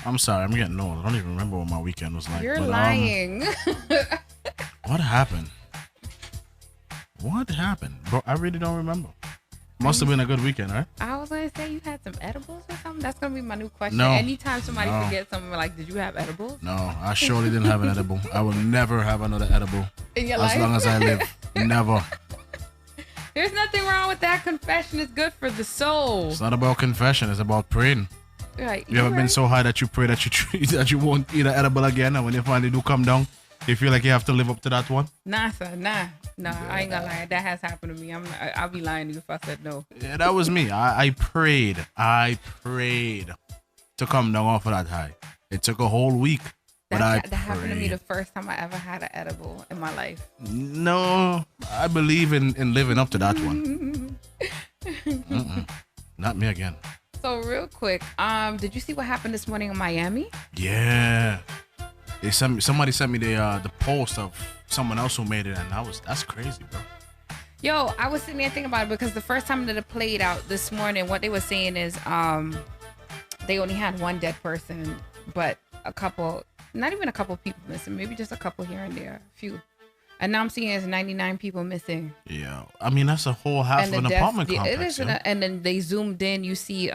I'm sorry, I'm getting old. I don't even remember what my weekend was like. You're but, lying. What happened? What happened? Bro, I really don't remember. Must have been a good weekend, right? I was gonna say you had some edibles or something. That's gonna be my new question. No. Anytime somebody forgets something, like, did you have edibles? No, I surely didn't have an edible. I will never have another edible In your as life? long as I live. Never. There's nothing wrong with that. Confession is good for the soul. It's not about confession. It's about praying. Right. You ever been so high that you pray that that you won't eat an edible again, and when you finally do come down, you feel like you have to live up to that one? Nah, sir. Nah. I ain't gonna lie. That has happened to me. I'll be lying to you if I said no. Yeah, that was me. I prayed. I prayed to come down off of that high. It took a whole week. That happened to me the first time I ever had an edible in my life. No, I believe in living up to that one. Not me again. So real quick, did you see what happened this morning in Miami? Yeah. Somebody sent me the post of someone else who made it, and that's crazy, bro. Yo, I was sitting there thinking about it because the first time that it played out this morning, what they were saying is they only had one dead person, but not even a couple people missing, maybe just a couple here and there, a few. And now I'm seeing it's 99 people missing. Yeah, I mean that's a whole half of an apartment complex. It is, and then they zoomed in. You see,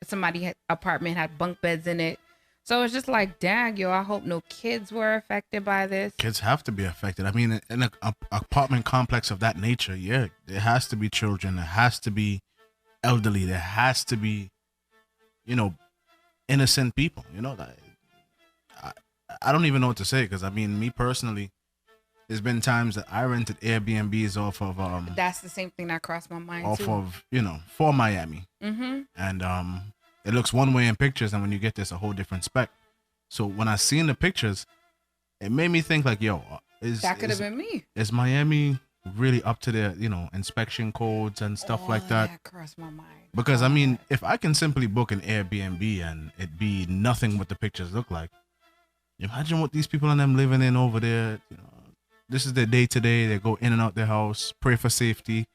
somebody apartment had bunk beds in it. So it's just like, dang, yo, I hope no kids were affected by this. Kids have to be affected. I mean, in an apartment complex of that nature, yeah, there has to be children. There has to be elderly. There has to be, innocent people. I don't even know what to say because, I mean, me personally, there's been times that I rented Airbnbs off of that's the same thing that crossed my mind off too. of for Miami. Mm-hmm. And it looks one way in pictures, and when you get this, a whole different spec. So when I seen the pictures, it made me think like, yo, that could have been me. Is Miami really up to their inspection codes and stuff like that? That crossed my mind. Because I mean, if I can simply book an Airbnb and it be nothing what the pictures look like, imagine what these people and them living in over there. This is their day to day. They go in and out their house, pray for safety,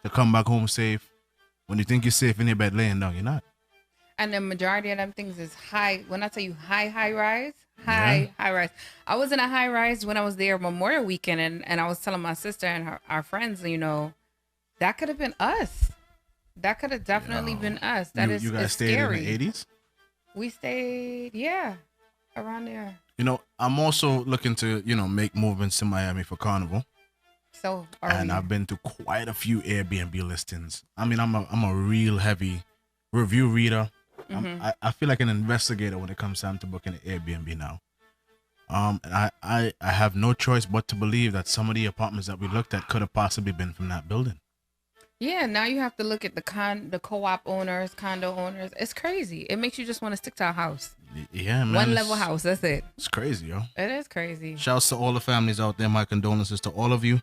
to come back home safe. When you think you're safe in your bed laying down, you're not. And the majority of them things is high. When I tell you high rise, high rise. I was in a high rise when I was there Memorial Weekend, and I was telling my sister and our friends, that could have been us. That could have definitely been us. You guys stayed scary. In the 80s? We stayed, around there. I'm also looking to, make movements to Miami for Carnival. So, I've been to quite a few Airbnb listings. I mean, I'm a real heavy review reader. Mm-hmm. I feel like an investigator when it comes time to booking an Airbnb now. And I have no choice but to believe that some of the apartments that we looked at could have possibly been from that building. Yeah, now you have to look at the co-op owners, condo owners. It's crazy. It makes you just want to stick to a house. Yeah, man. One level house, that's it. It's crazy, yo. It is crazy. Shouts to all the families out there. My condolences to all of you.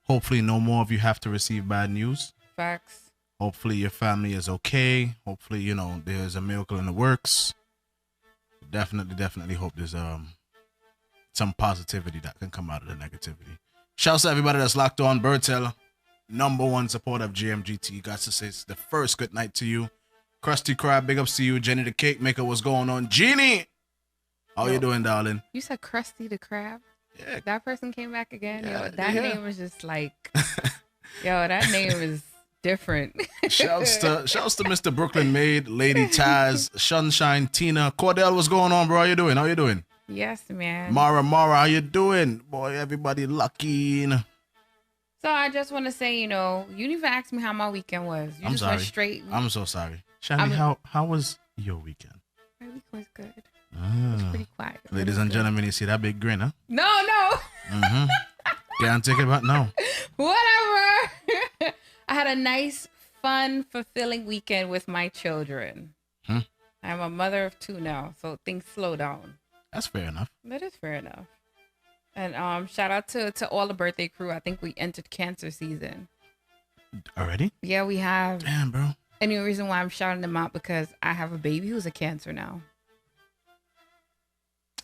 Hopefully no more of you have to receive bad news. Facts. Hopefully your family is okay. Hopefully, there's a miracle in the works. Definitely hope there's some positivity that can come out of the negativity. Shouts to everybody that's locked on. Bertel, #1 supporter of GMGT. Got to say it's the first good night to you. Krusty Krab, big ups to you. Jenny the Cake Maker, what's going on? Jeannie, how you doing, darling? You said Krusty the Krab? Yeah. That person came back again? Yeah, that name was just like, that name is different. Shouts to Mr. Brooklyn Maid, Lady Taz, Sunshine, Tina. Cordell, what's going on, bro? How you doing? Yes, man. Mara, how you doing? Boy, everybody lucky. So I just want to say, you didn't even ask me how my weekend was. You just went straight. I'm so sorry. Chandy, how was your weekend? My week was good. It was pretty quiet. Ladies and gentlemen, you see that big grin, huh? No. Mm-hmm. Can't take it back now. Whatever. I had a nice, fun, fulfilling weekend with my children. I'm a mother of 2 now, so things slow down. That's fair enough. That is fair enough. And shout out to all the birthday crew. I think we entered cancer season. Already? Yeah, we have. Damn, bro. And the reason why I'm shouting them out because I have a baby who's a cancer now.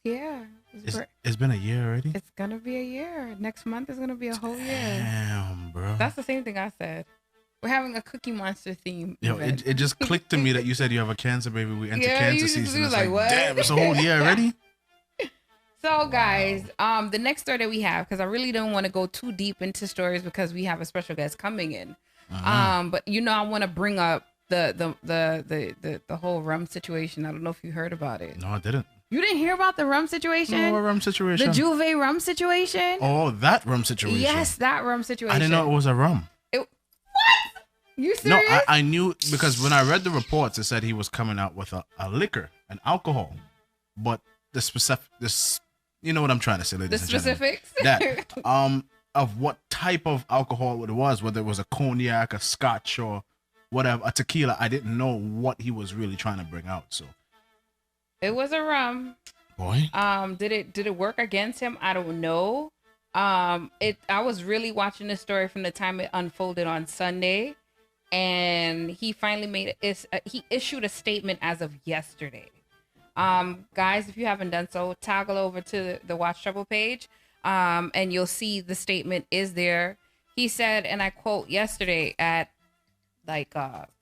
Yeah. It's been a year already? It's going to be a year. Next month is going to be a whole year. Damn, bro. That's the same thing I said. We're having a Cookie Monster theme. Yo, it just clicked to me that you said you have a cancer baby. We enter cancer season. It's like, what? Damn, it's a whole year already. So guys, the next story that we have, because I really don't want to go too deep into stories because we have a special guest coming in. But I want to bring up the whole rum situation. I don't know if you heard about it. No, I didn't. You didn't hear about the rum situation? No, what rum situation? The Juve rum situation? Oh, that rum situation. Yes, that rum situation. I didn't know it was a rum. What? You serious? No, I knew because when I read the reports, it said he was coming out with a liquor, an alcohol. But the specific, you know what I'm trying to say, ladies and gentlemen. The specifics? That, of what type of alcohol it was, whether it was a cognac, a scotch, or whatever, a tequila. I didn't know what he was really trying to bring out, so. It was a rum. Boy. Did it work against him? I don't know. I was really watching this story from the time it unfolded on Sunday, and he finally he issued a statement as of yesterday. Guys, if you haven't done so, toggle over to the Watch Trouble page, and you'll see the statement is there. He said, and I quote, yesterday at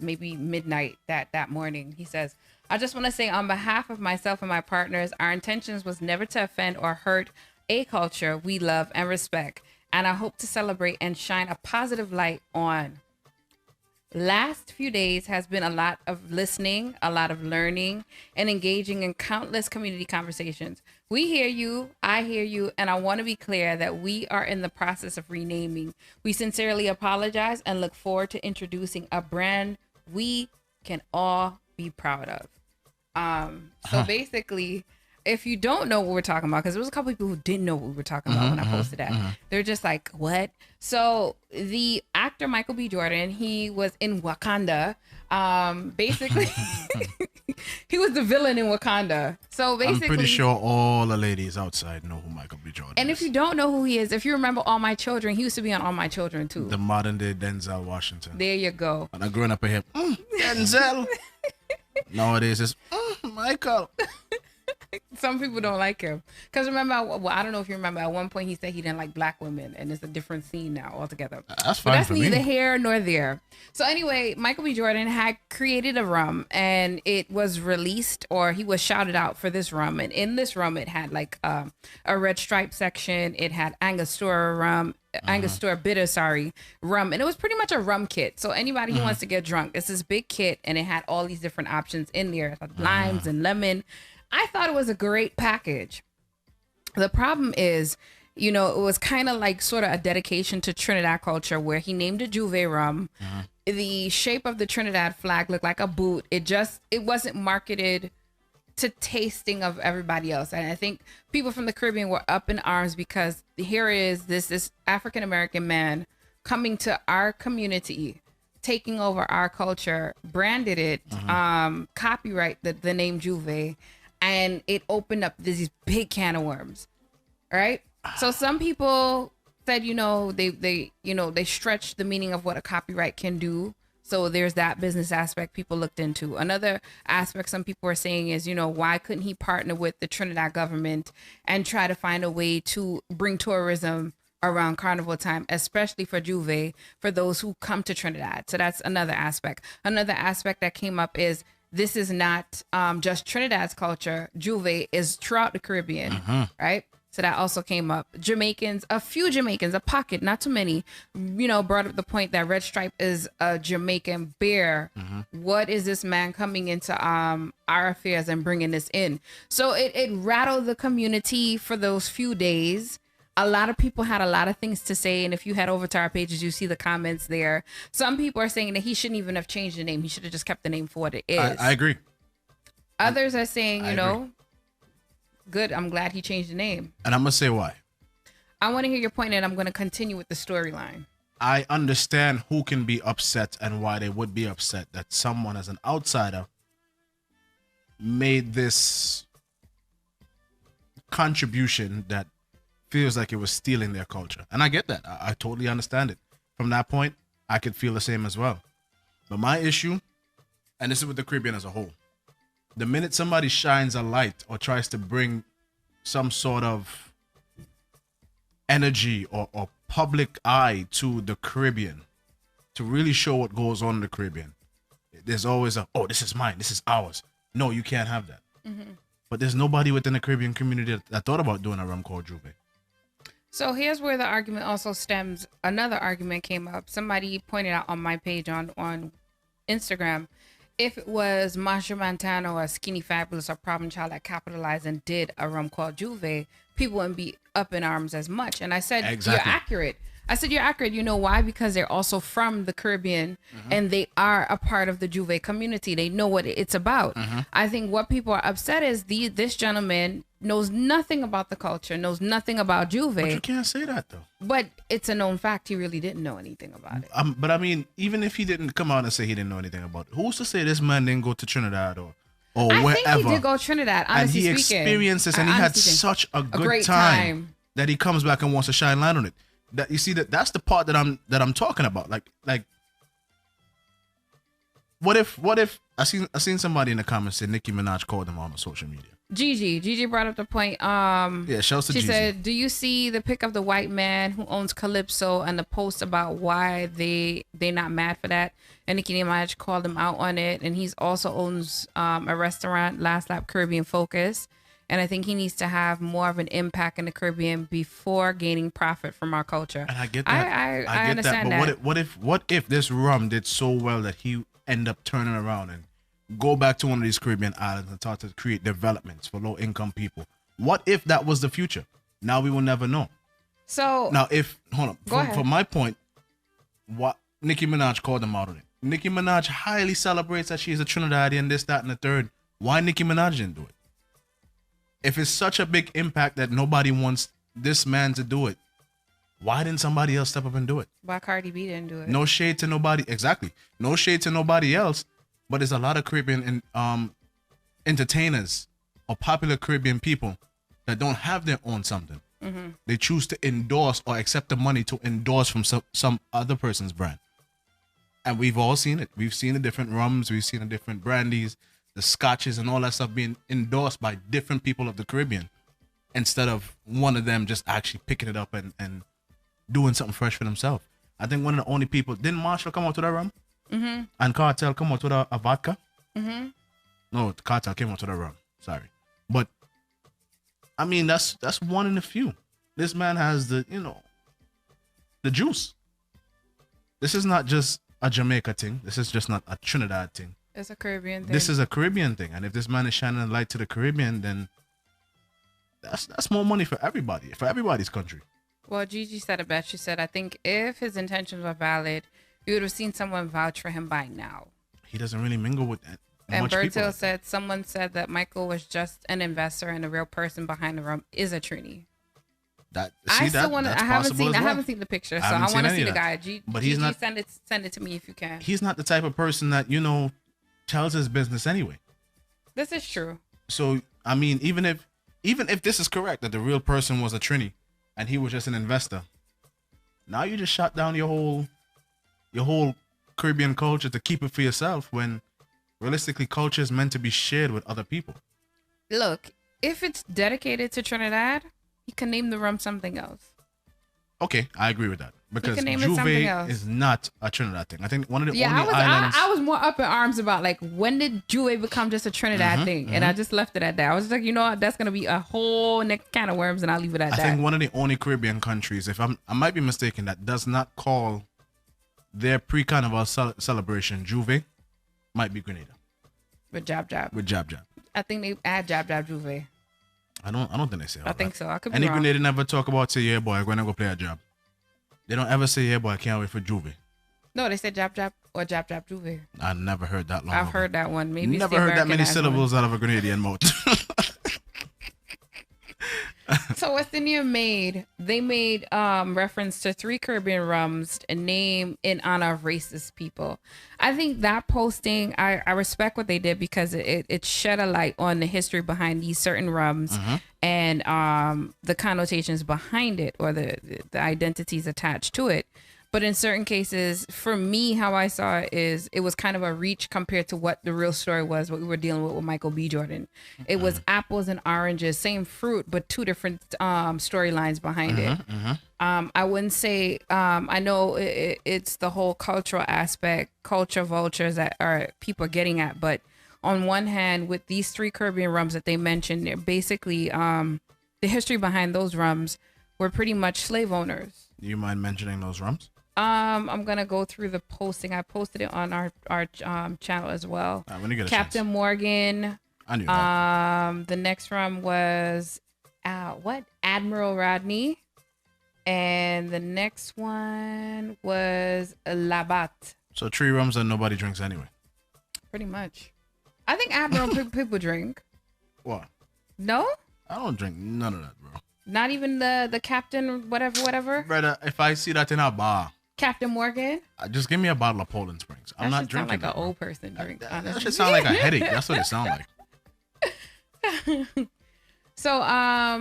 maybe midnight that morning, he says, "I just want to say on behalf of myself and my partners, our intentions was never to offend or hurt a culture we love and respect, and I hope to celebrate and shine a positive light on. Last few days has been a lot of listening, a lot of learning, and engaging in countless community conversations. We hear you, I hear you, and I want to be clear that we are in the process of renaming. We sincerely apologize and look forward to introducing a brand we can all be proud of." So basically, if you don't know what we're talking about, because there was a couple people who didn't know what we were talking about when I posted that. They're just like, what? So the actor Michael B. Jordan, he was in Wakanda. Basically, he was the villain in Wakanda. So basically, I'm pretty sure all the ladies outside know who Michael B. Jordan is. And if you don't know who he is, if you remember All My Children, he used to be on All My Children too. The modern day Denzel Washington. There you go. And I growing up here, Denzel. Nowadays it's Michael. Some people don't like him because remember, I don't know if you remember, at one point he said he didn't like black women, and it's a different scene now altogether. That's fine. But that's neither here nor there. So anyway, Michael B. Jordan had created a rum, and it was released, or he was shouted out for this rum. And in this rum, it had like a red stripe section. It had Angostura rum, Angostura bitter, rum, and it was pretty much a rum kit. So anybody who wants to get drunk, it's this big kit, and it had all these different options in there, like limes and lemon. I thought it was a great package. The problem is, it was kind of like sort of a dedication to Trinidad culture, where he named it Juve rum. The shape of the Trinidad flag looked like a boot. It wasn't marketed to tasting of everybody else. And I think people from the Caribbean were up in arms because here is this African-American man coming to our community, taking over our culture, branded it, copyright the name Juve. And it opened up these big can of worms, right? So some people said, they stretched the meaning of what a copyright can do. So there's that business aspect people looked into. Another aspect some people are saying is, why couldn't he partner with the Trinidad government and try to find a way to bring tourism around carnival time, especially for Juve, for those who come to Trinidad. So that's another aspect. Another aspect that came up is, this is not just Trinidad's culture. Juve is throughout the Caribbean, right? So that also came up. Jamaicans, a few Jamaicans, a pocket, not too many, brought up the point that Red Stripe is a Jamaican beer. What is this man coming into our affairs and bringing this in? So it rattled the community for those few days. A lot of people had a lot of things to say, and if you head over to our pages, you see the comments there. Some people are saying that he shouldn't even have changed the name. He should have just kept the name for what it is. I agree. Others are saying, good, I'm glad he changed the name. And I'm going to say why. I want to hear your point, and I'm going to continue with the storyline. I understand who can be upset and why they would be upset that someone as an outsider made this contribution that feels like it was stealing their culture. And I get that. I totally understand it. From that point, I could feel the same as well. But my issue, and this is with the Caribbean as a whole, the minute somebody shines a light or tries to bring some sort of energy or public eye to the Caribbean, to really show what goes on in the Caribbean, there's always oh, this is mine, this is ours. No, you can't have that. But there's nobody within the Caribbean community that thought about doing a rum called Juve. So here's where the argument also stems. Another argument came up. Somebody pointed out on my page on Instagram, if it was Masha Montana or Skinny Fabulous or Problem Child that capitalized and did a rum called Juve, people wouldn't be up in arms as much. And I said, You're accurate. I said, you're accurate. You know why? Because they're also from the Caribbean and they are a part of the Juve community. They know what it's about. I think what people are upset is this gentleman knows nothing about the culture, knows nothing about Juve. But you can't say that, though. But it's a known fact. He really didn't know anything about it. But I mean, even if he didn't come out and say he didn't know anything about it, who's to say this man didn't go to Trinidad or I wherever? think he did go to Trinidad, honestly and he speaking. experienced this, and he had such a great time that he comes back and wants to shine light on it. That you see that's the part that I'm talking about. Like, what if I seen somebody in the comments say Nicki Minaj called him on social media. Gigi brought up the point. Yeah, shouts to Gigi. She said, "Do you see the pic of the white man who owns Calypso and the post about why they not mad for that?" And Nicki Minaj called him out on it, and he's also owns a restaurant, Last Lap Caribbean Focus. And I think he needs to have more of an impact in the Caribbean before gaining profit from our culture. And I get that. I understand that. But what if this rum did so well that he end up turning around and go back to one of these Caribbean islands and start to create developments for low income people? What if that was the future? Now we will never know. So now hold on. Go ahead. For my point, what Nicki Minaj called him out on it. Nicki Minaj highly celebrates that she's a Trinidadian, this, that, and the third. Why Nicki Minaj didn't do it? If it's such a big impact that nobody wants this man to do it, why didn't somebody else step up and do it? Why Cardi B didn't do it? No shade to nobody. Exactly. No shade to nobody else. But there's a lot of Caribbean entertainers or popular Caribbean people that don't have their own something. They choose to endorse or accept the money to endorse from some other person's brand. And we've all seen it. We've seen the different rums. We've seen the different brandies, the scotches and all that stuff being endorsed by different people of the Caribbean instead of one of them just actually picking it up and doing something fresh for themselves. I think one of the only people, didn't Marshall come out with a rum? And Cartel come out with a vodka? No, Cartel came out with a rum. Sorry. But I mean, that's one in a few. This man has the juice. This is not just a Jamaica thing. This is just not a Trinidad thing. It's a Caribbean thing. This is a Caribbean thing. And if this man is shining a light to the Caribbean, then that's more money for everybody, for everybody's country. Well, Gigi said it best. She said, I think if his intentions were valid, you would have seen someone vouch for him by now. He doesn't really mingle with that. And Bertil said, someone said that Michael was just an investor and the real person behind the rum is a Trini. I haven't seen the picture, so I want to see the guy. But he's not. Send it to me if you can. He's not the type of person that tells his business anyway. This is true. So I mean, even if this is correct that the real person was a Trini and he was just an investor, now you just shut down your whole Caribbean culture to keep it for yourself when realistically culture is meant to be shared with other people. Look, if it's dedicated to Trinidad, you can name the rum something else. Okay, I agree with that. Because Juve is not a Trinidad thing. I think one of the only islands... I was more up in arms about, like, when did Juve become just a Trinidad thing? And I just left it at that. I was like, that's going to be a whole next can of worms, and I'll leave it at that. I think one of the only Caribbean countries, I might be mistaken, that does not call their pre-carnival celebration Juve might be Grenada. With Jab Jab. I think they add Jab Jab Juve. I don't think they say. I think so. I could be wrong. Any Grenadian never talk about say, yeah, boy, I'm gonna go play a job. They don't ever say, yeah, boy, I can't wait for Juve. No, they say Jab Jab or Jab Jab Juve. I never heard that long. I've heard that one. Maybe never heard that many syllables out of a Grenadian mouth. So West Indian made reference to 3 Caribbean rums and name in honor of racist people. I think that posting, I respect what they did because it shed a light on the history behind these certain rums and the connotations behind it or the identities attached to it. But in certain cases, for me, how I saw it is it was kind of a reach compared to what the real story was, what we were dealing with Michael B. Jordan. It was apples and oranges, same fruit, but two different storylines behind it. I wouldn't say, I know it's the whole cultural aspect, culture vultures that are people are getting at. But on one hand, with these 3 Caribbean rums that they mentioned, they're basically the history behind those rums were pretty much slave owners. Do you mind mentioning those rums? I'm gonna go through the posting. I posted it on our channel as well. When you get a Captain chance. Morgan. I knew that. The next rum was Admiral Rodney, and the next one was Labatt. So 3 rums that nobody drinks anyway. Pretty much. I think Admiral people drink. What? No. I don't drink none of that, bro. Not even the Captain whatever. Brother, if I see that in a bar. Captain Morgan. Just give me a bottle of Poland Springs. I'm not drinking. Sound like that, an old person drink. That should sound like a headache. That's what it sounds like. So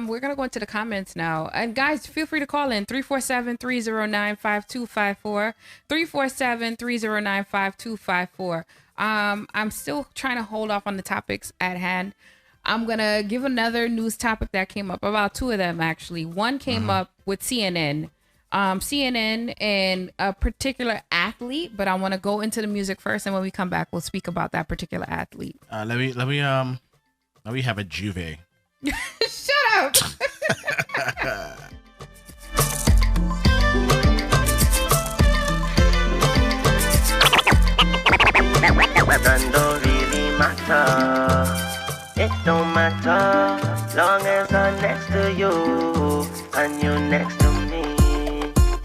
we're gonna go into the comments now. And guys, feel free to call in 347-309-5254. 347-309-5254. I'm still trying to hold off on the topics at hand. I'm going to give another news topic that came up, about 2 of them actually. One came up with CNN. CNN and a particular athlete, but I want to go into the music first, and when we come back, we'll speak about that particular athlete. Let me have a Juve. Shut up. That don't really matter. It don't matter, long as I'm next to you and you next to me.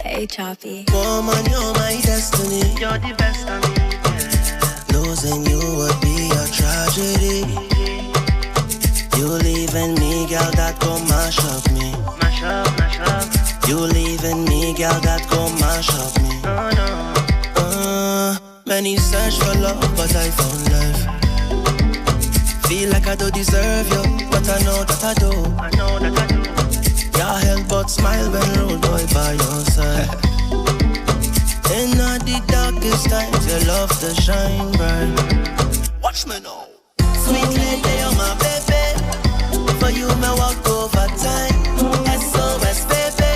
Hey, Choppy. Woman, you're my destiny. You're the best of me. Yeah. Losing you would be a tragedy. You leaving me, girl, that go mash up me. Mash up, mash up. You leaving me, girl, that go mash up me. No, no. Many search for love, but I found love. Feel like I don't deserve you, but I know that I do. I know that I do. Your help but smile when road boy by your side. In all the darkest times, your love to shine bright. Watch me now. Sweet lady, you're my baby. For you, me walk over time. SOS, baby.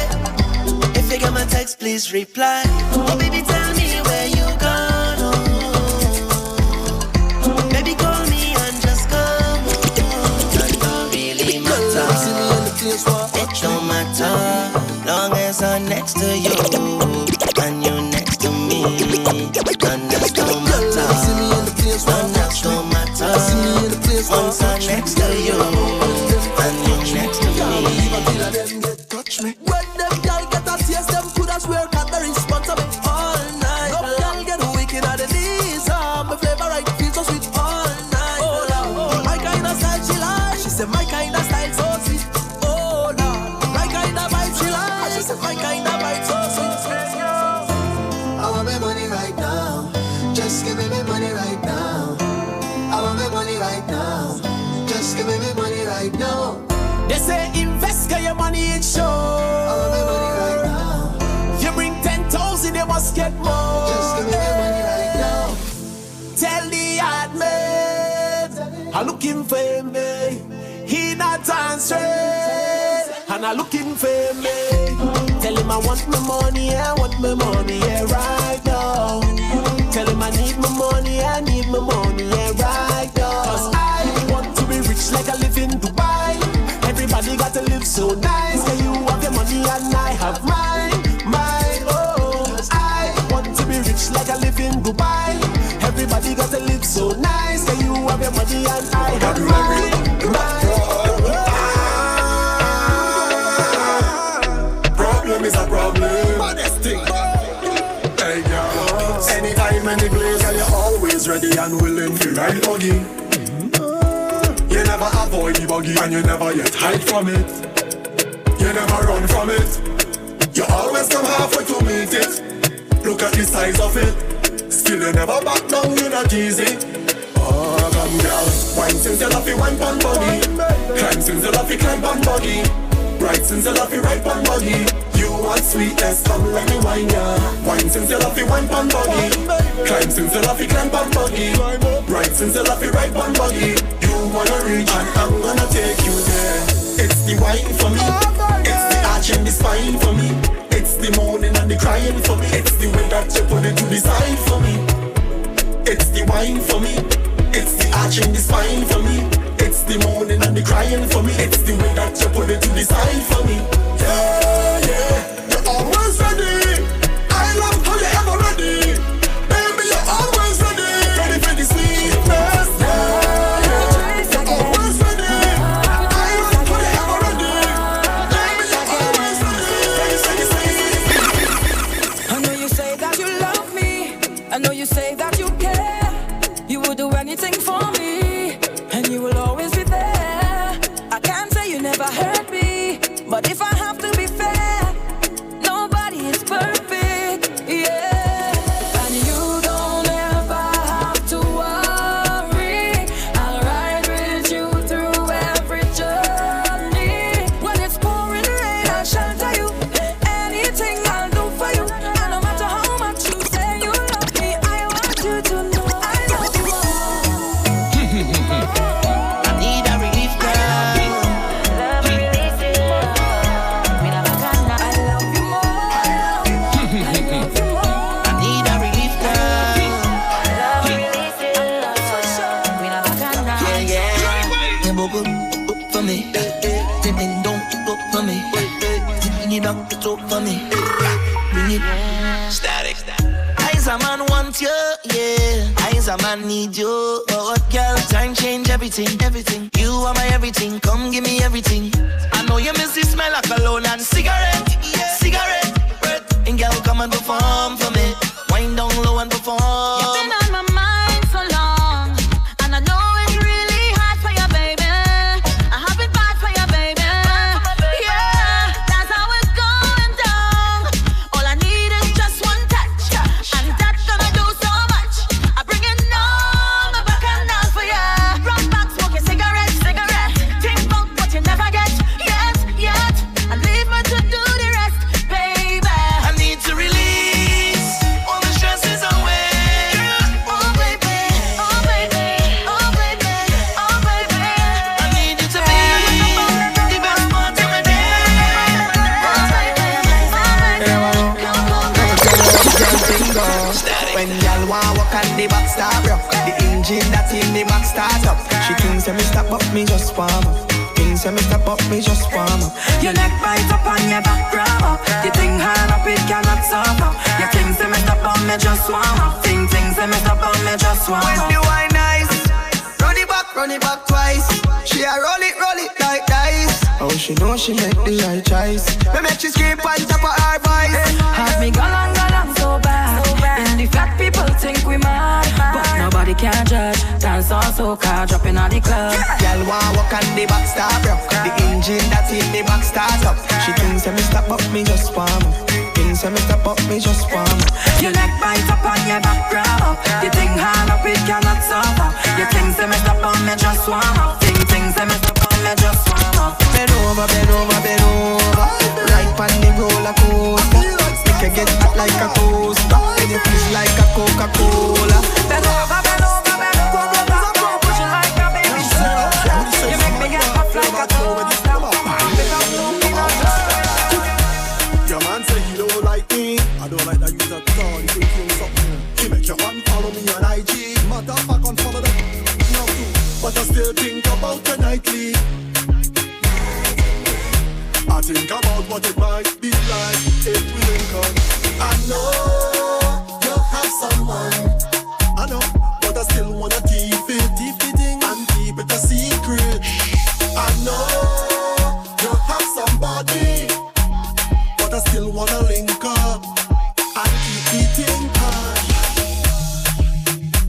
If you get my text, please reply. Oh, baby, tell me where you gone. Baby, call me and just come home. That don't really matter. It don't matter, long as I'm next to you and you next to me. None else don't matter. None else don't matter. Once I'm next to you and you next to me. Touch me. When them girl get a taste, them coulda swear can the response of me all night. No girl get wicked at the knees. My flavor right feels so sweet all night. Oh Lord, my kind of style she like. She said my kind of style so sweet. Oh Lord, my kind of vibe she like. She said my kind of vibe so sweet. I want my money right now. Just give me my money right now. I want my money right now. Just give me my money right now. They say invest, get your money in show. I want my money right now. If you bring 10,000, you must get more. Just give me my money right now. Tell the admin I'm looking for me. He not answering, and I'm looking for me. Tell him I want my money, I want my money, yeah, right now. Tell him I need my money, I need my money, yeah, right now. Cause I want to be rich like I live in Dubai. Everybody got to live so nice. Can you have your money and I have mine, mine, oh. I want to be rich like I live in Dubai. Everybody got to live so nice. Can you have your money and I have mine, mine. Problem is a problem. Baddest thing. Hey, girl. Anytime, any place, and you're always ready and willing to ride buggy. You never avoid the buggy and you never yet hide from it. You never run from it. You always come halfway to meet it. Look at the size of it. Still you never back down, you're not easy. Oh, come girl. Wine since you love you wine pan buggy. Climb since you love you climb pan buggy. Right since you love you ride pan buggy. You want sweetness, come let me wine ya. Wine since you love it, wine pan buggy. Climb since you love it, climb pan buggy. Ride since you love it, ride pan buggy. You wanna reach and I'm gonna take you there. It's the wine for me. It's the arch and the spine for me. It's the moaning and the crying for me. It's the way that you put it to the side for me. It's the wine for me. It's the arch and the spine for me. It's the moaning and the crying for me. It's the way that you put it to the side for me. Yeah, yeah, you're always ready. I love how you're ever ready. Baby, you're always ready. Ready for the sweetness. Yeah, yeah, you're always ready. I love how you're ever ready. Baby, you're always ready. Ready for the sweetness. I know you say that you love me. I know you say that you care. You would do anything for me, and you will always be there. I can't say you never hurt me, but if I have to be fair, nobody is perfect, yeah. And you don't ever have to worry. I'll ride with you through every journey. When it's pouring rain, I'll shelter you. Anything I'll do for you. And no matter how much you say you love me, I want you to know. I need a relief, girl. I need a relief, girl. Yeah. You book up for me. Then don't up for me. Bring it up, it's up for me. Bring it. Static. Eyes a man want you, yeah. Eyes a man need you. But what girl, time change everything, everything. You are my everything, come give me everything. I know you miss the smell of cologne and cigarette, yeah. Cigarette, breath. And girl, come and perform for me. Wind down low and perform. You've been on my mind so long, and I know it's really hard for you, baby. I have been bad for you, baby. Yeah, that's how it's going down. All I need is just one touch, and that's gonna do so much. I bring it on my back and down for you. Rock back, smoking cigarette. Think about what you never get, yet, and leave me to do the rest, baby. I need to release all the stresses away. Oh baby, oh baby, oh baby, oh baby. I need you to be the best part of my day. When y'all want walk on the back start rock, the engine that in the back start up. She thinks me stop up, me just warm up. Thinks me stop up, me just warm up. Your neck bite up on your back grab up. The thing hard up, it cannot suffer. Your things say me stop up, me just warm up. Things say me stop up, me just warm When up. the wine nice, run it back twice. She a roll it like dice. Oh, she know she make the right choice. Me make she scream on top of her voice. Have me gone so bad. And the fat people think we mad, but nobody can judge. Dance on Soca, dropping on the club. Y'all want walk on the back start rock, the engine that in the back start up. She thinks me stop up, me just warm up. Thinks me stop up, me just warm up. Your neck bite up on your back grab up. The thing hard up, it cannot suffer. Your things say me stop on me just warm up. Things say me stop on me just warm up. Bend over, bend over, bend over. Right on the roller coaster. Make you get hot like a toaster. And you feel like a Coca-Cola. Bend over, bend over, bend over. Push it like a baby stroller. You make me get hot like a toaster. Your man say he don't like me. I don't like that you at all. You think you something. He make you unfollow me on IG. Motherfucker unfollow them. No, but I still think about you nightly. I think about what it might be like if we link up. I know you have someone. I know, but I still wanna keep it and keep it a secret. I know you have somebody, but I still wanna link up and keep it in touch.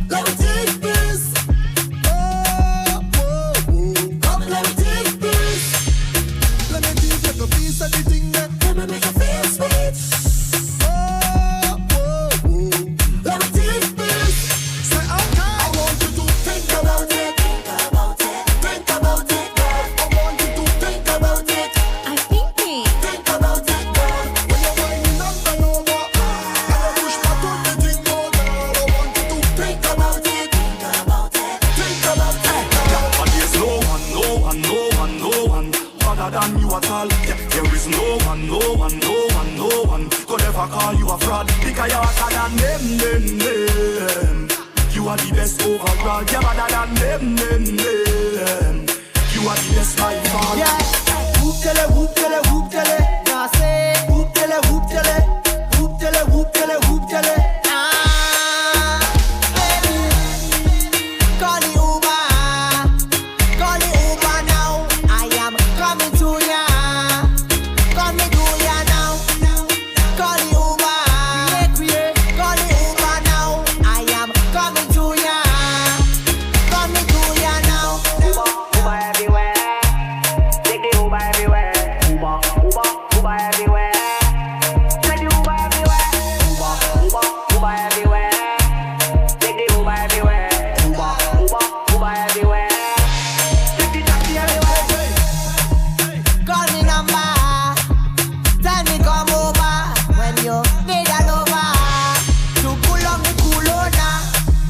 Let me take this. Come, let me take this. Let me take a piece of the thing that let me make you feel sweet. Let me take this. Say okay. I want you to think about it. Think about it, girl. I want you to think about it. I'm thinking. Think about it, girl. better than you at all. Yeah, there is no one could ever call you a fraud. Because you're better than them. You are the best overall. You're better than them. You are the best by far. Yeah, whoop tele, whoop tele, whoop tele. Now say whoop tele, whoop tele, whoop tele, whoop tele, whoop tele. Call the Uber now. I am coming to ya. Coming to ya now. Call the Uber. Call the Uber now. I am coming to ya. Coming to ya now. Uber everywhere. Take the Uber everywhere. Uber everywhere. Take the Uber everywhere. Uber everywhere. Take the Uber everywhere. Uber everywhere. Take the taxi everywhere. Call me number. Tell me come over when you need a lover. To pull up me Kulona.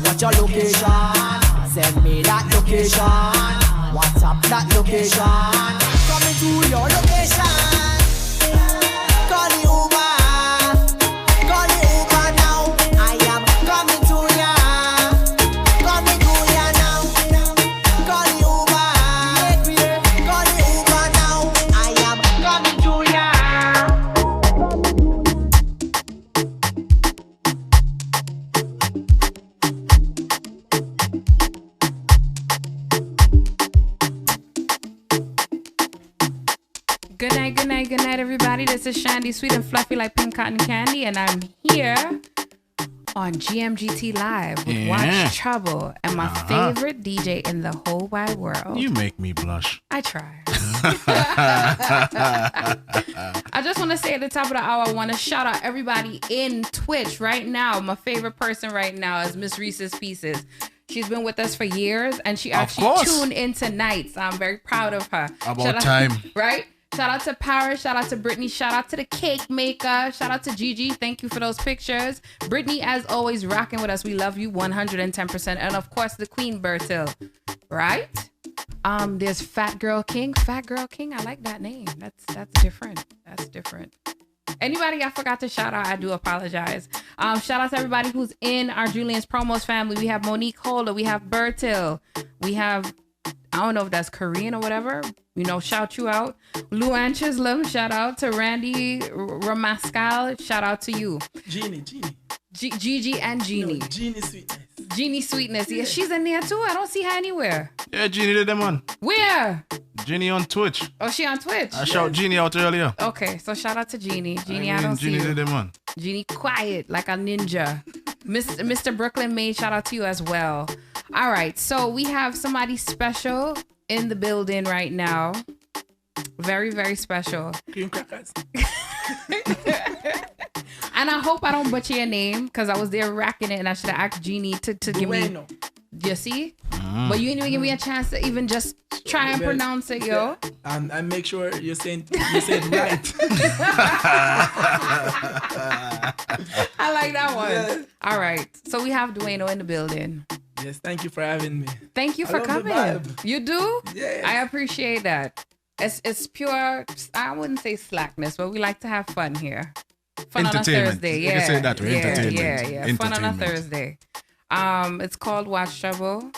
What's your location? Send me that location. WhatsApp that location. Coming to your location. Call the Uber. Call the Uber now. I am coming to ya. Coming to ya now. Call the Uber. Call the Uber now. I am coming to ya. Good night, everybody. This is Chandy, sweet and fluffy like pink cotton candy, and I'm here on GMGT Live with Watch Trouble and my favorite DJ in the whole wide world. You make me blush. I try. I just want to say at the top of the hour, I want to shout out everybody in Twitch right now. My favorite person right now is Miss Reese's Pieces. She's been with us for years, and she actually tuned in tonight, so I'm very proud of her. About time. Right? Shout out to Paris, shout out to Brittany, shout out to the cake maker, shout out to Gigi. Thank you for those pictures. Brittany, as always, rocking with us. We love you 110%. And of course, the Queen Bertil, right? There's Fat Girl King. Fat Girl King, I like that name. That's different. That's different. Anybody I forgot to shout out, I do apologize. Shout out to everybody who's in our Julianspromos family. We have Monique Holder, we have Bertil, we have, I don't know if that's Korean or whatever. You know, shout you out. Luann Chisholm, shout out to Randy Ramaskal. Shout out to you. Genie. Gigi and Jeannie. No, Genie Sweetness. Jeannie Sweetness. Yeah, she's in there too. I don't see her anywhere. Yeah, Jeannie did them on. Where? Jeannie on Twitch. Oh, she on Twitch? I shout Jeannie out earlier. Okay, so shout out to Jeannie. Jeannie, I don't see Jeannie you. did them on. Jeannie quiet like a ninja. Mr. Brooklyn May, shout out to you as well. All right, so we have somebody special in the building right now. Very, very special. Cream crackers. And I hope I don't butcher your name because I was there racking it and I should have asked Jeannie to give me. DWAYNO. You see? But you didn't even give me a chance to even just try and pronounce it, yo. And make sure you say it right. I like that one. Yes. All right. So we have DWAYNO in the building. Yes, thank you for having me. Thank you I for love the coming. vibe. You do? Yes. I appreciate that. It's pure, I wouldn't say slackness, but we like to have fun here. Fun on a Thursday. You can say it that way. Entertainment. Yeah. Fun on a Thursday. It's called Watch Trouble.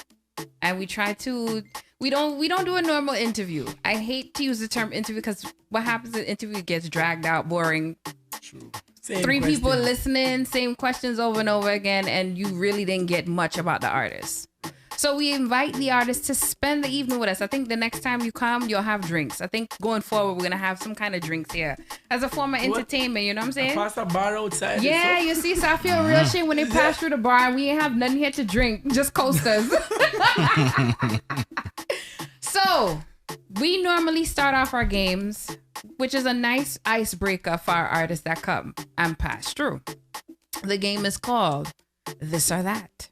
And we try to, we don't do a normal interview. I hate to use the term interview because what happens in interview gets dragged out, boring. True. Three people listening, same questions over and over again, and you really didn't get much about the artist. So we invite the artist to spend the evening with us. I think the next time you come, you'll have drinks. I think going forward, we're going to have some kind of drinks here as a form of entertainment. You know what I'm saying? Pass a bar outside. Yeah, you see, so I feel real shit when they pass through the bar and we ain't have nothing here to drink, just coasters. So we normally start off our games, which is a nice icebreaker for our artists that come and pass through. The game is called This or That.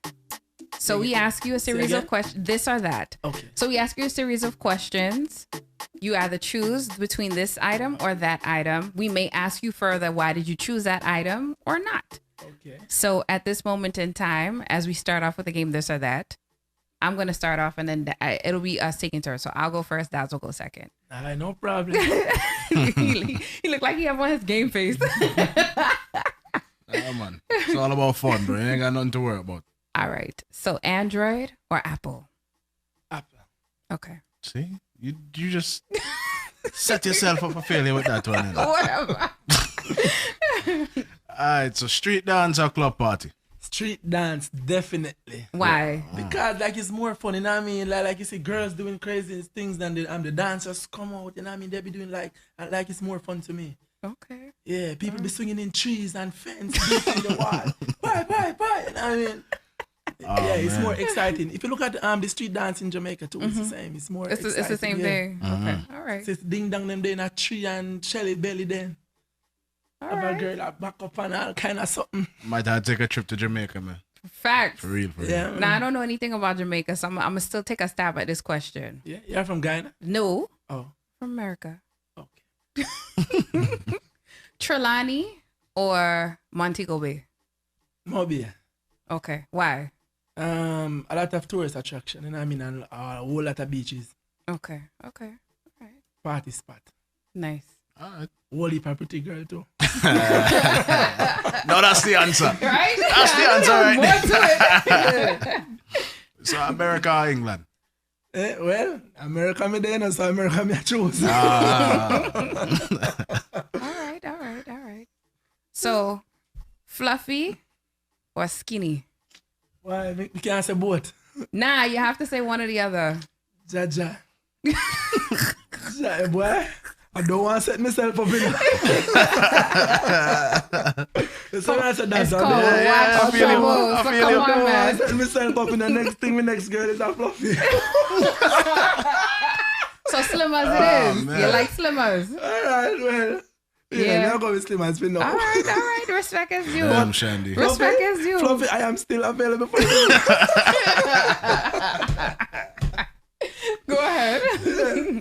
So we ask you a series of questions, this or that. Okay. So we ask you a series of questions. You either choose between this item or that item. We may ask you further, why did you choose that item or not? Okay. So at this moment in time, as we start off with the game, this or that, I'm gonna start off, and then it'll be us taking turns. So I'll go first. Daz will go second. All right, no problem. He looked like he have on his game face. Yeah, man. It's all about fun, bro. You ain't got nothing to worry about. All right. So Android or Apple? Apple. Okay. See? You just set yourself up for failure with that one. Whatever. Alright, so street dance or club party? Street dance, definitely. Why? Because like it's more fun, you know what I mean? Like you see girls doing crazy things than the dancers come out, you know what I mean? They be doing like it's more fun to me. Okay. Yeah, people be swinging in trees and fence, beating the wall. Bye, you know what I mean? Yeah, it's more exciting. If you look at the street dance in Jamaica too, it's the same. It's more exciting. It's the same thing. Okay. All right. So it's ding dong them there in a tree and Shelly belly then. All Have right. a girl that back up and all kind of something. Might have to take a trip to Jamaica, man. Facts. For real, for real. Yeah. Now I don't know anything about Jamaica, so I'm gonna still take a stab at this question. Yeah, you're from Guyana? No, Oh, from America. okay. Trelawney or Montego Bay? Mobile. Okay. Why? A lot of tourist attraction, you know what I mean? And a whole lot of beaches. Okay. Okay. All right. Party spot. Nice. Alright. Whole heap of pretty girl too. No, that's the answer. Right? That's the answer right More there. to it. So America or England? Well, America me there, so America me choose. All right. So, fluffy or skinny? Why? We can't say both. Nah, you have to say one or the other. Jaja. Ja, boy. I don't want to set myself up in it. So I said that's It's called Watch I feel you. Trouble. I So feel come you. on, I man. set myself up in the next thing. My next girl is a fluffy. So slim as it is. man. You like slimmers. All right, well. Yeah. I'll go with Slim and Spin now. All right. Respect is due. Damn, Chandy. Respect is due. Fluffy, I am still available for you. Go ahead.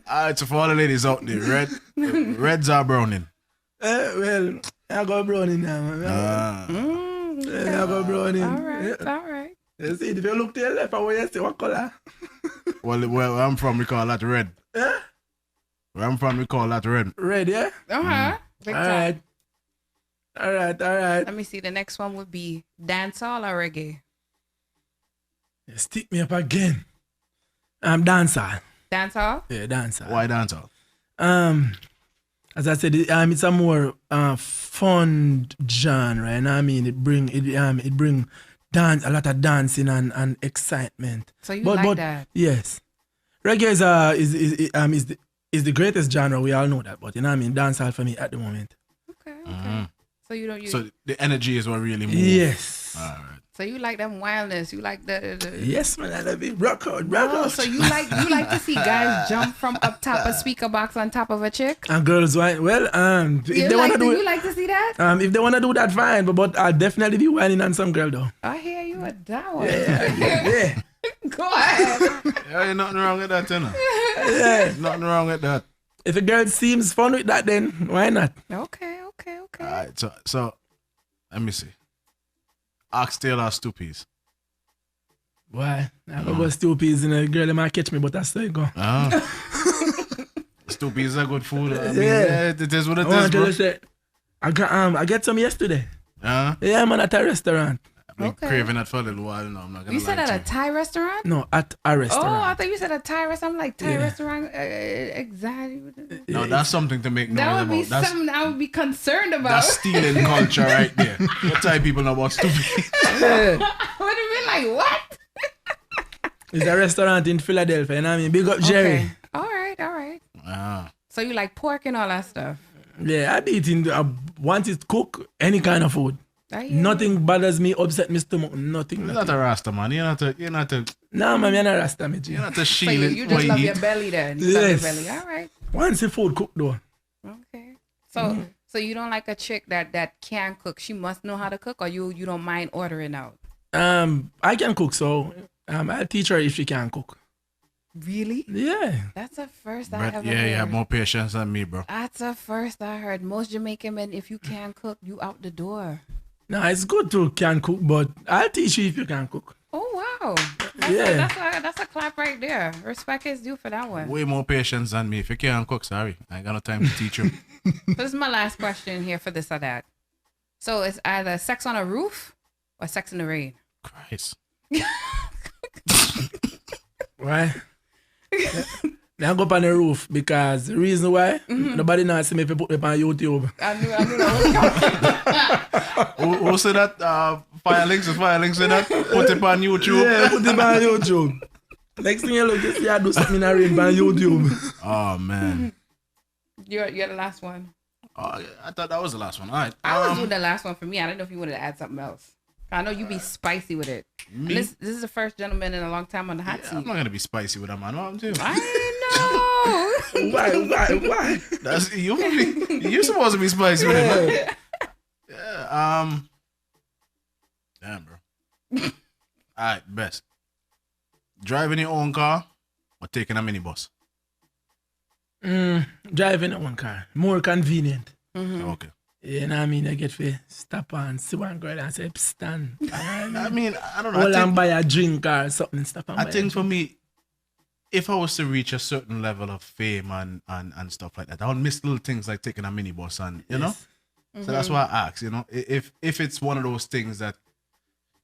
Alright, so for all the ladies out there, reds are browning. Well, I go browning now, man. I go browning. All right. Yeah. All right. You see, if you look to your left, I want you to see what color. Well, where I'm from, we call that red. Yeah? Where I'm from, we call that red. Red, yeah? Big All time. right. Let me see. The next one would be dancehall or reggae. You stick me up again. I'm dancer. Dancehall. Yeah, dancer. Why dancehall? As I said, it's a more fun genre, and I mean it bring dance, a lot of dancing and excitement. So you like that? Yes, reggae is the greatest genre. We all know that, but you know what I mean, dancehall for me at the moment. Okay. So you don't. So the energy is what really moves. Yes. Alright. So you like them wildness. You like the Yes, man, I love it. Rock out. Oh, so you like to see guys jump from up top a speaker box on top of a chick? And girls, well, if they wanna do You it, like to see that? if they wanna do that, fine. But I'll definitely be whining on some girl though. I hear you a down. Yeah. Go ahead. Yeah, ain't nothing wrong with that, you know. Yeah. Nothing wrong with that. If a girl seems fun with that, then why not? Okay. Alright, so let me see. Oxtail or stoopies? Why? I go stupid and a girl might catch me, but that's still go. Stoopies are good food. I mean, Yeah. it is what it I want is, to bro. say, I get some yesterday. Yeah, Yeah, man, at a restaurant. I've been Okay. craving that for a little while. You know, I'm not gonna You lie said at to a you. Thai restaurant? No, at a Oh, I restaurant. thought you said a Thai restaurant. I'm like, Thai Yeah. restaurant? Exactly. No, that's something to make noise That would be about. That's something I would be concerned about. that's stealing culture right there. What Thai people know about stoopies? What do you mean? Like, what? It's a restaurant in Philadelphia, you know what I mean? Big up Jerry. Okay. All right. Ah. So you like pork and all that stuff? Yeah, I be eating, once it cook, any kind of food. I hear Nothing bothers me, upset my stomach, nothing. You're not a Rasta, man. You're not a Nah, man, you're not Rasta, me, G. you're not a So shield. you just love your belly then? You love Yes. your belly. All right. Once the food cooked though. Okay. So so you don't like a chick that can cook. She must know how to cook, or you don't mind ordering out? I can cook, so I'll teach her if she can cook. Really? Yeah. That's the first I But ever yeah, heard. you have more patience than me, bro. That's the first I heard. Most Jamaican men, if you can't cook, you out the door. Nah, it's good to can cook, but I'll teach you if you can cook. Oh wow. That's a clap right there. Respect is due for that one. Way more patience than me. If you can't cook, sorry. I ain't got no time to teach you. This is my last question here for this or that. So it's either sex on a roof or sex in the rain. Christ. Why? Now go up on the roof because the reason why nobody knows me if you put it on YouTube. I knew that was Who said that? Fire links said that? Put it on YouTube. Yeah, put it on YouTube. Next thing you look, you see I do something in the rain on YouTube. Oh, man. You're the last one. Oh, I thought that was the last one. All right. I was doing the last one for me. I didn't know if you wanted to add something else. I know you be spicy with it. And this is the first gentleman in a long time on the hot seat. I'm not going to be spicy with that, man. What I'm doing? I know. Why? That's, you're supposed to be spicy with it, man. Yeah, damn, bro. All right, best. Driving your own car or taking a minibus? Driving your own car. More convenient. Okay. Yeah, you know what I mean? I get to stop and see one girl and say, stand. I mean, I don't know. Well, and buy a drink or something. Stop and I buy think a for drink. me, if I was to reach a certain level of fame and stuff like that, I would miss little things like taking a minibus and, you know? So that's why I ask, you know, if it's one of those things that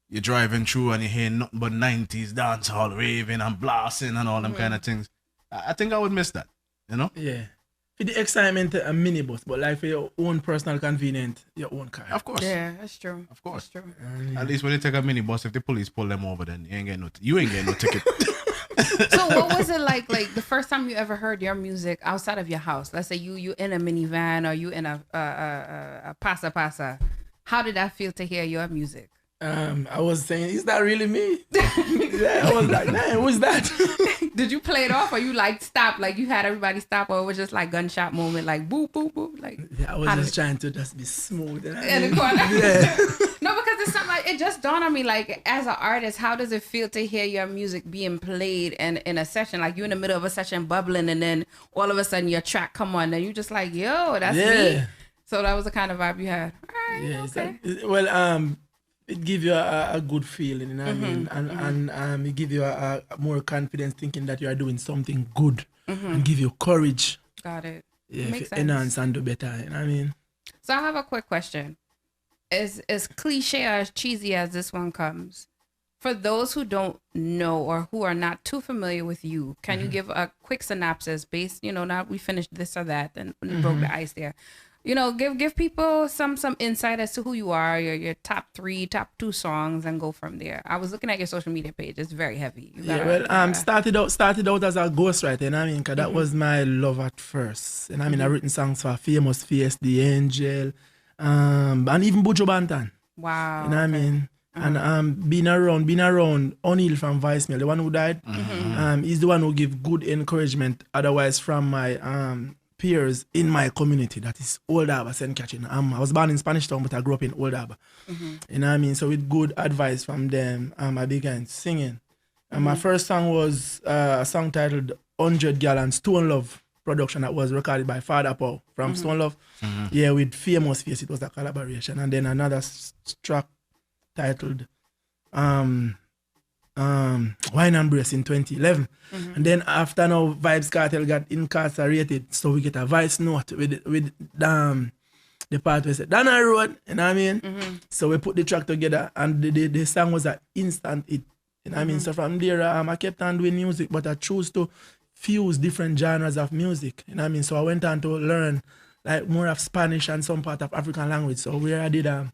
you're driving through and you hear nothing but 90s dancehall raving and blasting and all them kind of things, I think I would miss that, you know? Yeah. For the excitement, a minibus, but like for your own personal convenience, your own car. Of course. Yeah, that's true. Of course. That's true. At least when you take a minibus, if the police pull them over, then you ain't getting no ticket. So what was it like the first time you ever heard your music outside of your house? Let's say you in a minivan or you in a pasa. How did that feel to hear your music? I was saying, is that really me? Yeah, I was like, man, who's that? Did you play it off or you like stop? Like you had everybody stop or it was just like gunshot moment, like boop, boop, boop? Like yeah, I was just trying to just be smooth. In the corner? Yeah. No, because it's something like, it just dawned on me, like as an artist, how does it feel to hear your music being played in a session? Like you in the middle of a session bubbling and then all of a sudden your track come on and you just like, yo, that's me. So that was the kind of vibe you had. All right, Yeah, okay. Well, it gives you a good feeling, you know what I mean? And it gives you a more confidence thinking that you are doing something good and give you courage. Got it. Yeah, Makes to enhance and do better, you know what I mean? So I have a quick question. As cliche or as cheesy as this one comes, for those who don't know or who are not too familiar with you, can you give a quick synopsis based, you know, now we finished this or that and broke the ice there. You know, give people some insight as to who you are, your top 3, top 2 songs, and go from there. I was looking at your social media page; it's very heavy. Started out as a ghostwriter, you know what I mean? Because that was my love at first. You know what I mean? I've written songs for Famous Face, The Angel, and even Buju Banton. Wow. You know what I mean? And being around O'Neal from Voicemail, the one who died, he's the one who give good encouragement. Otherwise, from my peers in my community, that is Old Harbour, St. Catherine. I was born in Spanish Town, but I grew up in Old Harbour. You know what I mean? So with good advice from them, I began singing. And my first song was a song titled 100 Gallons, Stone Love production that was recorded by Father Paul from Stone Love. Yeah, with Famous Face, it was a collaboration. And then another track titled Wine and Brace in 2011. And then after now, Vibes Cartel got incarcerated, so we get a voice note with the part where said Dana Road, you know what I mean? So we put the track together and the song was an instant hit. You know what I mean? So from there, I kept on doing music, but I chose to fuse different genres of music. You know what I mean? So I went on to learn like more of Spanish and some part of African language. So where I did a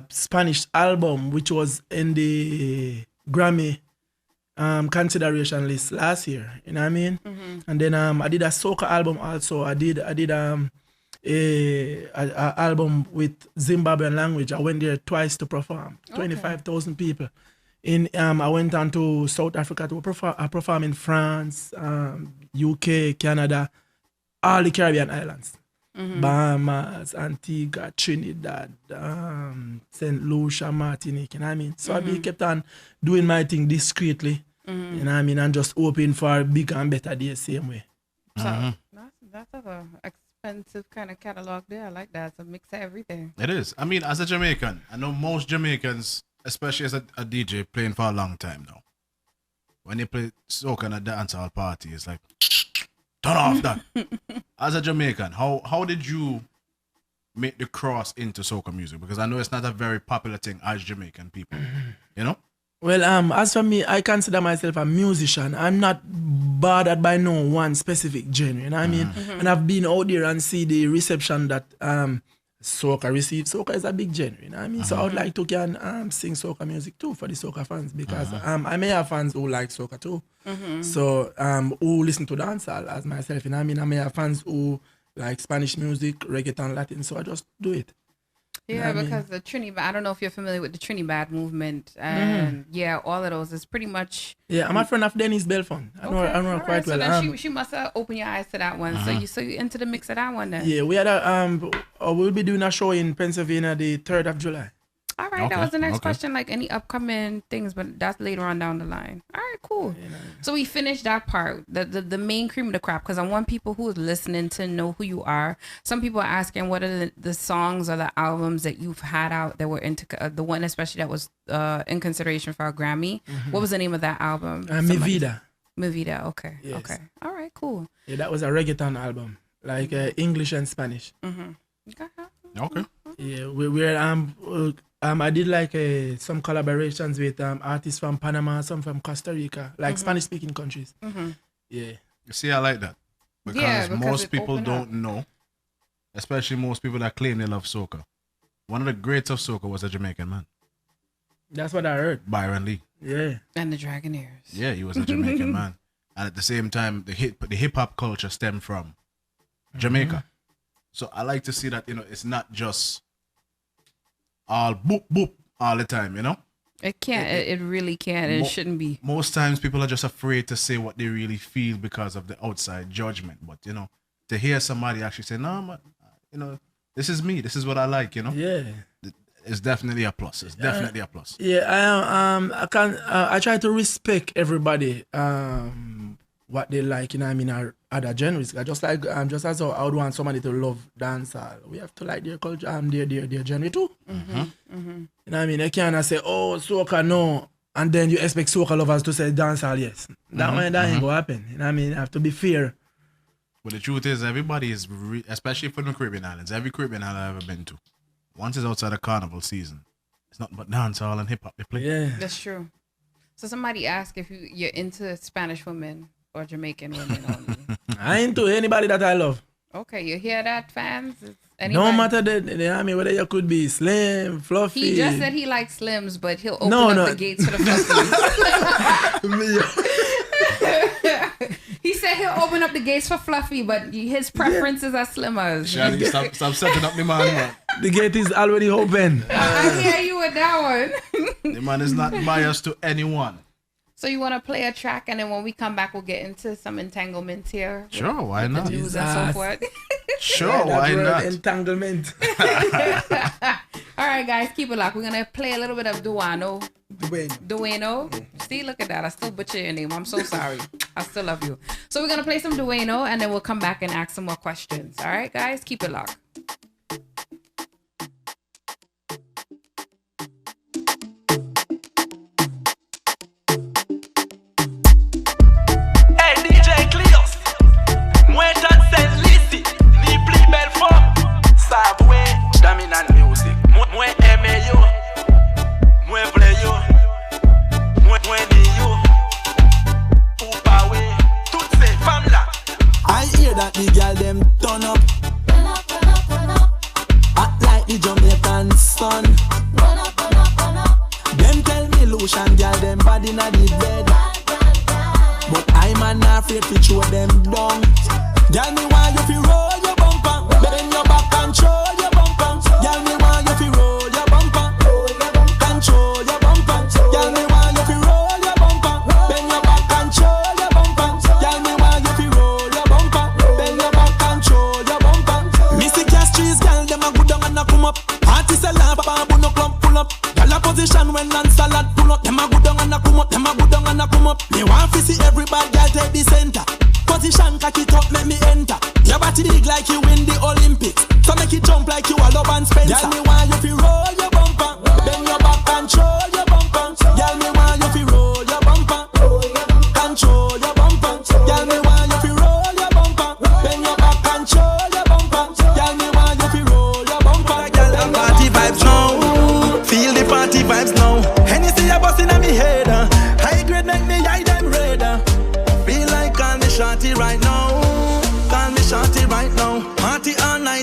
Spanish album, which was in the Grammy consideration list last year. You know what I mean? And then I did a Soca album also. I did a album with Zimbabwean language. I went there twice to perform. 25,000 people. I went on to South Africa to perform in France, UK, Canada, all the Caribbean islands. Bahamas, Antigua, Trinidad, St. Lucia, Martinique, you know what I mean? So I kept on doing my thing discreetly, you know what I mean, and just hoping for bigger and better days same way. So that's an expensive kind of catalog there. I like that. It's a mix of everything. It is. I mean, as a Jamaican, I know most Jamaicans, especially as a DJ playing for a long time now, when they play soca in a dancehall party, it's like, turn off that. As a Jamaican, how did you make the cross into soca music? Because I know it's not a very popular thing as Jamaican people, you know? Well, as for me, I consider myself a musician. I'm not bothered by no one specific genre, you know what I mean? And I've been out there and see the reception that soca receives. Soca is a big genre, you know what I mean? So I would like to sing soca music too for the soca fans, because I may have fans who like soca too. So who listen to dancehall as myself, you know what I mean? I may have fans who like Spanish music, reggaeton, Latin, so I just do it. Yeah, because the Trinidad, I don't know if you're familiar with the Trinidad movement, and yeah, all of those is pretty much. Yeah, I'm a friend of Denise Belfont. I know her quite so well. Then she must have opened your eyes to that one. So you into the mix of that one then. Yeah, we had we'll be doing a show in Pennsylvania the 3rd of July. All right, that was the next question. Like any upcoming things, but that's later on down the line. All right, cool. Yeah. So we finished that part, the main cream of the crop, because I want people who is listening to know who you are. Some people are asking what are the songs or the albums that you've had out that were into the one especially that was in consideration for a Grammy. What was the name of that album? Mi Vida. Mi Vida. Okay. Yes. Okay. All right. Cool. Yeah, that was a reggaeton album, like English and Spanish. Okay. Yeah, we're I did like some collaborations with artists from Panama, some from Costa Rica, like Spanish-speaking countries. Yeah. You see, I like that. Because most people don't know, especially most people that claim they love soca. One of the greats of soca was a Jamaican man. That's what I heard. Byron Lee. Yeah. And the Dragonaires. Yeah, he was a Jamaican man. And at the same time, the hip-hop culture stemmed from Jamaica. So I like to see that, it's not just all boop boop all the time, It can't. It really can't. It shouldn't be. Most times people are just afraid to say what they really feel because of the outside judgment. But to hear somebody actually say, "No, man, this is me. This is what I like," Yeah. It's definitely a plus. It's definitely a plus. Yeah, I try to respect everybody what they like, our other genres. Just as how I would want somebody to love dancehall, we have to like their culture and their genre too. You know what I mean? They can't say, oh, soca no, and then you expect soca lovers to say dancehall yes. That ain't gonna happen. You know what I mean? I have to be fair. But the truth is, everybody is, especially from the Caribbean islands, every Caribbean island I've ever been to, once it's outside of carnival season, it's nothing but dancehall and hip hop they play. Yeah, that's true. So somebody asked if you're into Spanish women or Jamaican women only. I ain't to anybody that I love. Okay, you hear that, fans? No matter whether you could be slim, fluffy. He just said he likes slims, but he'll open up the gates for the fluffy. He said he'll open up the gates for fluffy, but his preferences are slimmers. Chandy, stop setting up the man. The gate is already open. I hear you with that one. The man is not biased to anyone. So you want to play a track, and then when we come back, we'll get into some entanglements here. Sure, why not? News and so forth. Sure, why not? Entanglement. All right, guys, keep it locked. We're gonna play a little bit of DWAYNO. DWAYNO. See, look at that. I still butcher your name. I'm so sorry. I still love you. So we're gonna play some DWAYNO, and then we'll come back and ask some more questions. All right, guys, keep it locked. Dominant music. Moi aime yo, moi vle yo, moi ni yo. Ou pa we, toutes ces femmes là. I hear that the girl them turn up. Act like the Jamaican sun. Them tell me lotion girl them body na the bed. But I'm not afraid to show them down. Girl me want you fi roll your bumper, bend your back and show your bumper. Girl me want you fi roll your bumper, control your bumper. Girl me want you fi roll your bumper, bend your back and show your bumper. Girl me want you fi roll your bumper, bend your back and show your bumper. Missy Castries, girl them a go down and a come up. Artists a laugh, but no clump pull up. Girl a position when land salad pull up. Them a go down and a come up, them a go down and a come up. Me want to see everybody girl take the center. Position, cock it up, make me enter. Your body big like you win the Olympics. So make it jump like you a Love and Spencer. Girl, me want you fi roll your bumper, bend your back and show your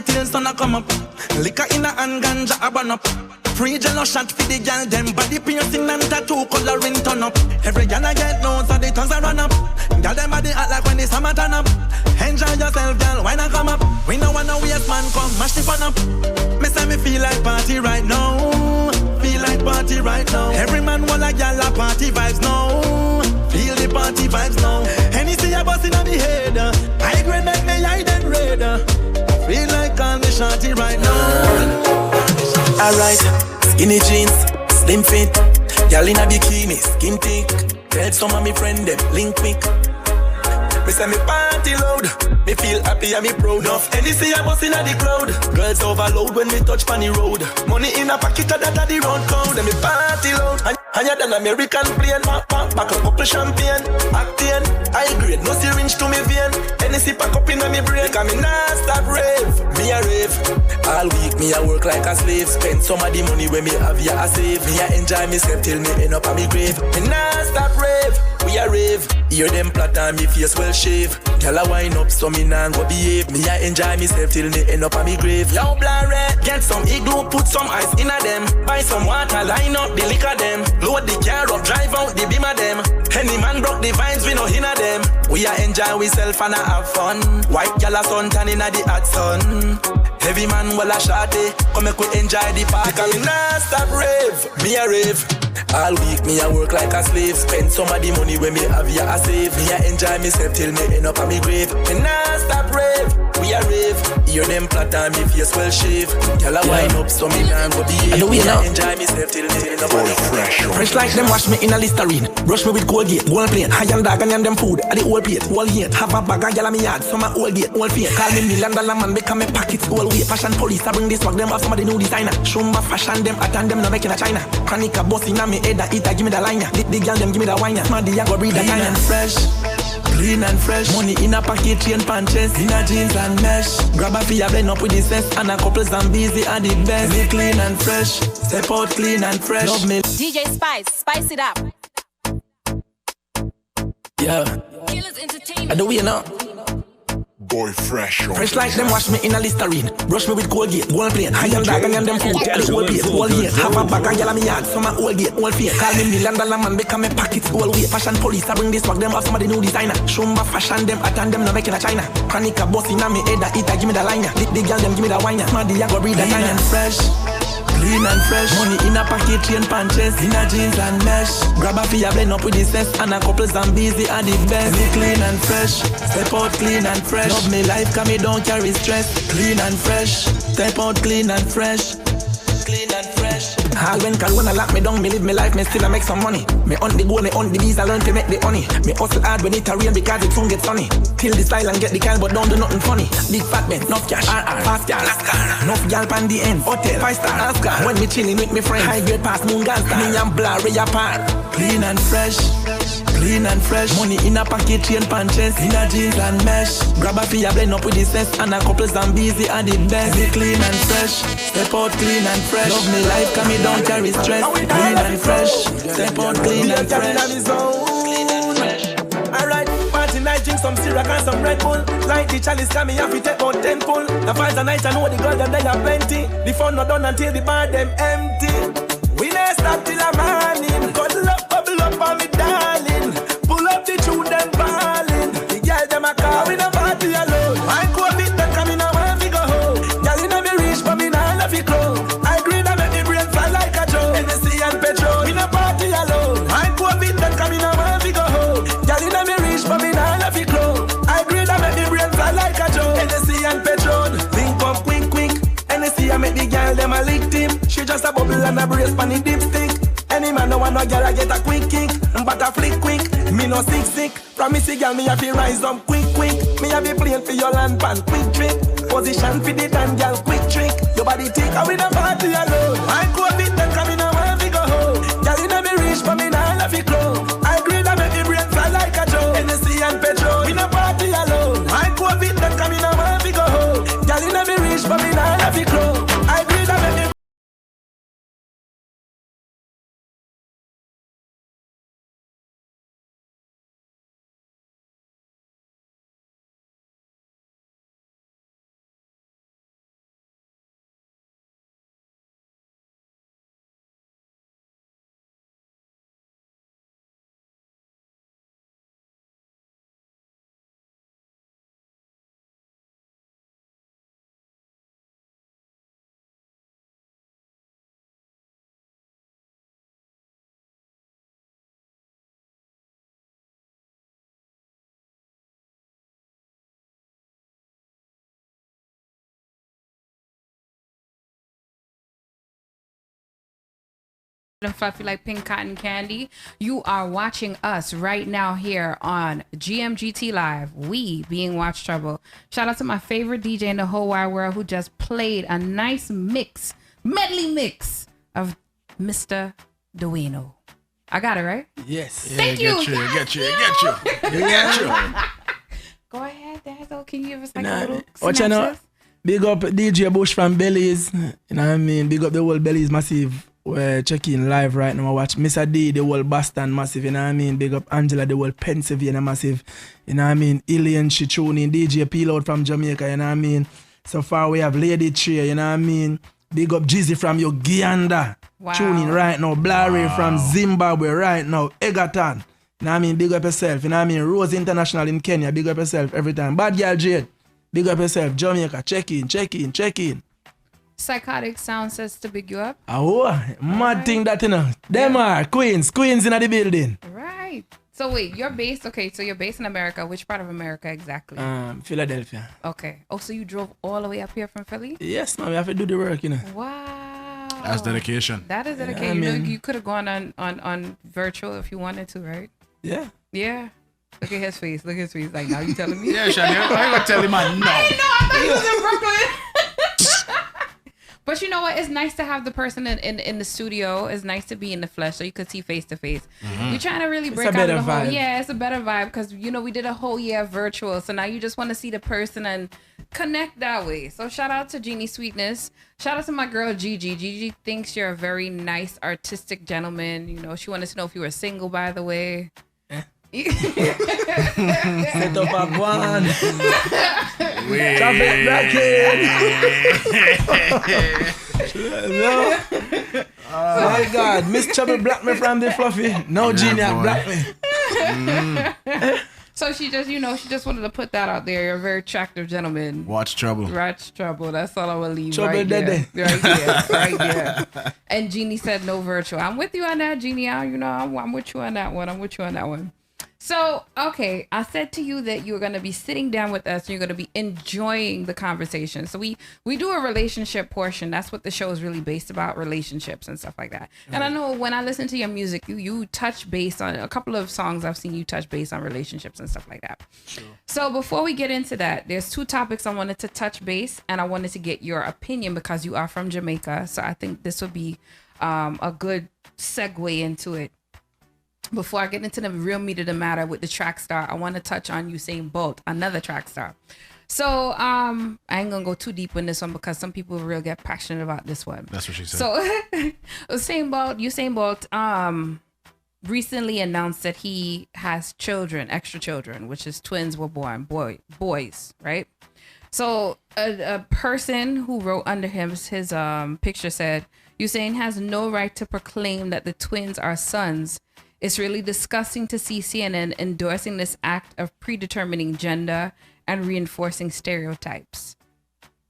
tails gonna come up. Liquor in a hand, ganja a burn up. Free jello shot for the girl, them body piercing and tattoo coloring turn up. Every girl I get knows so the tongues a run up. Girl them body act like when the summer turn up. Enjoy yourself, girl, why not come up? We no want no waste man, come mash the fun up. Me say me feel like party right now. Feel like party right now. Every man want a girl a party vibes now. Feel the party vibes now. Anything a bust inna the head. I grade make me hide and red. Feel like call me shorty right now. Alright, skinny jeans, slim fit, girl in a bikini, skin thick. Tell some of me friend them, link quick. Me say me party loud, me feel happy and me proud of. Anything I bust inna the crowd. Girls overload when me touch funny road. Money in a pocket that the road count. Then me party loud, higher than American plane. Back a couple champagne, acting high grade, no syringe to me vein. Anything pack up inna me brain, 'cause me nah stop rave. Me a rave, all week me a work like a slave. Spend some of the money when me have ya a save. Me a enjoy myself till me end up on me grave. Me nah stop rave, we a rave. Hear them plot and me face well shave. Girl a wind up so me nah go behave. Me a enjoy myself till me end up on me grave. Yo blare, get some igloo, put some ice inna them. Buy some water, line up the liquor them. Load the car up, drive out the beam of them. Any man broke the vines, we no hinna them. We a enjoy ourself and a have fun. White gal a sun tan inna the hot sun. Heavy man well a shorty, come make we enjoy the party. Because me nah stop rave, me a rave. All week me a work like a slave. Spend some of the money when me have ya a save. Me a enjoy myself till me end up on me grave. Me nah stop rave, we a rave. Hear them plot and me face well shave. Girl a wind up so me nah go behave. Me a enjoy myself till me end up on me grave. Fresh like them wash me in a Listerine. Brush me with Colgate, gold plane. High and dog and them food at the old plate. Whole hate, have a bag of gyal me yard. Some a old gate, old fate. Call me $1 million man because me pockets all weight. Fashion police I bring this swag them off some of the new designer. Shumba fashion them attend them no making a China. Chronic a boss inna me head a eat a give me the liner. The girl them give me the wine. Smarty I go breed the kind and fresh. Clean and fresh. Money in a pocket, chain punches. In a jeans and mesh. Grab a fee, blend up with the cess. And a couple Zambezi are the best. Me clean and fresh. Step out clean and fresh. Love me. DJ Spice, spice it up. Yeah. Killers Entertainment. I do you know. Boy fresh. Fresh like them wash me in a Listerine. Brush me with Colgate, gold plane. High and dog and them food. At the old place, all here. Have a bag of gyal me yard. Some a old gate, old fate. Call me $1 million man because me pockets all weight. Fashion police I bring this swag them off some of the new designer. Shumba fashion them attend them no making a China. Chronic a boss inna me head a eat a give me the liner. The girl them give me the wine. Smarty I go breed the kind and fresh. Clean and fresh. Money in a pocket, chain punches. In a jeans and mesh. Grab a fee, blend up with the cess. And a couple Zambezi are the best. Me clean and fresh. Step out clean and fresh. Love me life cause me don't carry stress. Clean and fresh. Step out clean and fresh. Clean and fresh. All when Corona lock me down, me live me life, me still I make some money. Me on the go, me on the bees, I learn to make the honey. Me hustle hard when it a rain because it soon get sunny. Kill the style and get the kind, but don't do nothing funny. Big fat man, enough cash, fast gal, enough gal pan the end. Hotel, 5-star, Oscar. When me chilling with me friends, high grade past moon gas, me and blurry apart. Clean and fresh. Clean and fresh. Money in a pocket, chain punches. In a jeans and mesh. Grab a fee, blend up with the cess. And a couple Zambezi are the best. Me clean and fresh. Step out clean and fresh. Love me life cause me don't carry stress. Clean and fresh. Step out clean and fresh. Clean and fresh. Alright, party night, drink some syrup and some Red Bull. Light the chalice, cause me have to take out 10 pull. The fight the night, I know the girls them they are plenty. The fun not done until the bar them empty. We never stop till the morning. Cuddle up, bubble up on me darling. Pull up the tune them ballin'. The girl them a car, we no party alone. I go a bit them coming now when we go home. Girl you know me reach but me nah love you close. I agree that make me brain fly like a drone. NSC and petrol, we no party alone. I go a bit them coming now when we go home. Girl you know me reach but me nah love you close. I agree that make me brain fly like a drone. NSC and petrol, link up quick quick. NSC I make the girl them a lick team. She just a bubble and a brace pan the dipstick. Any man no want no girl I get a quick kick. But a flick quick, me no sick. Promise the girl me have to rise up quick. Me have to play for your land pan quick trick. Position for the damn girl quick trick. Your body tick and we the party alone. I go a bit them coming now when we go home. Girl you know me reach but me nah love you close. I agree that make me brain fly like a drone. NSC and petrol, we no party alone. I go a bit them coming now when we go home. Girl you know me reach but me nah love you close. I agree that make me and fluffy like pink cotton candy. You are watching us right now here on GMGT Live. We being Watch Trouble. Shout out to my favorite DJ in the whole wide world who just played a nice medley mix of Mr. DWAYNO. I got it right? Yes. Thank you. Get you. Go ahead, Dazzle. Can you give us like a little Watch out. Big up DJ Bush from Belize. You know what I mean? Big up the whole Belize Massive. We're checking live right now. I watch Mr. D, the whole Boston Massive. You know what I mean? Big up Angela, the whole Pennsylvania Massive. You know what I mean? Ilian, she tuning. DJ Peel out from Jamaica. You know what I mean? So far we have Lady Tree. You know what I mean? Big up Jizzy from Uganda. Wow. Tuning right now. Blary from Zimbabwe right now. Egerton. You know what I mean? Big up yourself. You know what I mean? Rose International in Kenya. Big up yourself every time. Bad Girl Jade. Big up yourself. Jamaica. Check in. Psychotic Sound says to big you up. Oh, mad thing that, you know. Them are Queens in the building. Right. So wait, you're based, okay, so you're based in America. Which part of America exactly? Philadelphia. Okay. Oh, so you drove all the way up here from Philly? Yes, man. We have to do the work, you know. Wow. That's dedication. That is dedication. Yeah, you know, you could have gone on virtual if you wanted to, right? Yeah. Yeah. Look at his face. Like, now you telling me? Yeah, Chandy. I ain't gonna tell him I know. I thought he was in Brooklyn. But you know what? It's nice to have the person in the studio. It's nice to be in the flesh so you could see face to face. You're trying to really break out of the whole. Vibe. Yeah, it's a better vibe because, you know, we did a whole year virtual. So now you just want to see the person and connect that way. So shout out to Jeannie Sweetness. Shout out to my girl Gigi. Gigi thinks you're a very nice, artistic gentleman. You know, she wanted to know if you were single, by the way. Set up a one. Traffic no. My God, Miss Chubble blocked me from the fluffy. No, yeah, Genius blocked me. So she just wanted to put that out there. You're a very attractive gentleman. Watch Trouble. That's all I will leave. Trouble right there. Right there. Right And Jeannie said no virtual. I'm with you on that, Jeannie. I'm with you on that one. So, okay, I said to you that you're going to be sitting down with us and you're going to be enjoying the conversation. So we do a relationship portion. That's what the show is really based about, relationships and stuff like that. Right. And I know when I listen to your music, you touch base on a couple of songs I've seen you touch base on relationships and stuff like that. Sure. So before we get into that, there's two topics I wanted to touch base and I wanted to get your opinion because you are from Jamaica. So I think this would be a good segue into it. Before I get into the real meat of the matter with the track star, I want to touch on Usain Bolt, another track star. So I ain't gonna go too deep in this one because some people really get passionate about this one. That's what she said. So Usain Bolt recently announced that he has extra children, which is twins were born, boys, right? So a person who wrote under his picture said, Usain has no right to proclaim that the twins are sons. It's really disgusting to see CNN endorsing this act of predetermining gender and reinforcing stereotypes.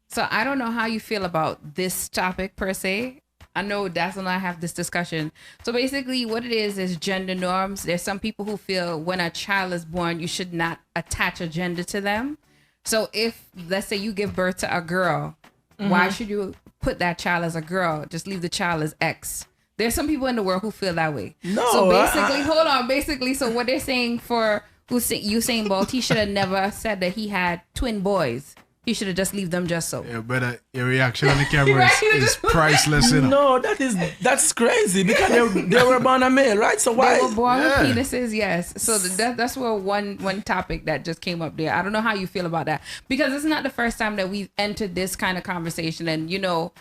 So I don't know how you feel about this topic per se. I know Dazzle and I have this discussion. So basically what it is gender norms. There's some people who feel when a child is born, you should not attach a gender to them. So if, let's say you give birth to a girl, why should you put that child as a girl? Just leave the child as X. There's some people in the world who feel that way. No. So basically, so what they're saying for Usain Bolt, he should have never said that he had twin boys. He should have just leave them just so. Yeah, but your reaction on the camera is priceless. You know? No, that's crazy because they were born a male, right? So why? They were born with penises, yes. So that's where one topic that just came up there. I don't know how you feel about that because it's not the first time that we've entered this kind of conversation, and you know.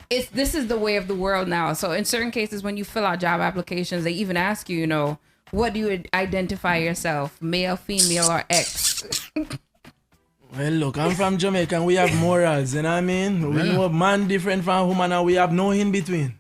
This is the way of the world now. So in certain cases, when you fill out job applications, they even ask you, you know, what do you identify yourself, male, female, or X? Well, look, I'm from Jamaica and we have morals, you know what I mean? We know man different from woman and we have no in between.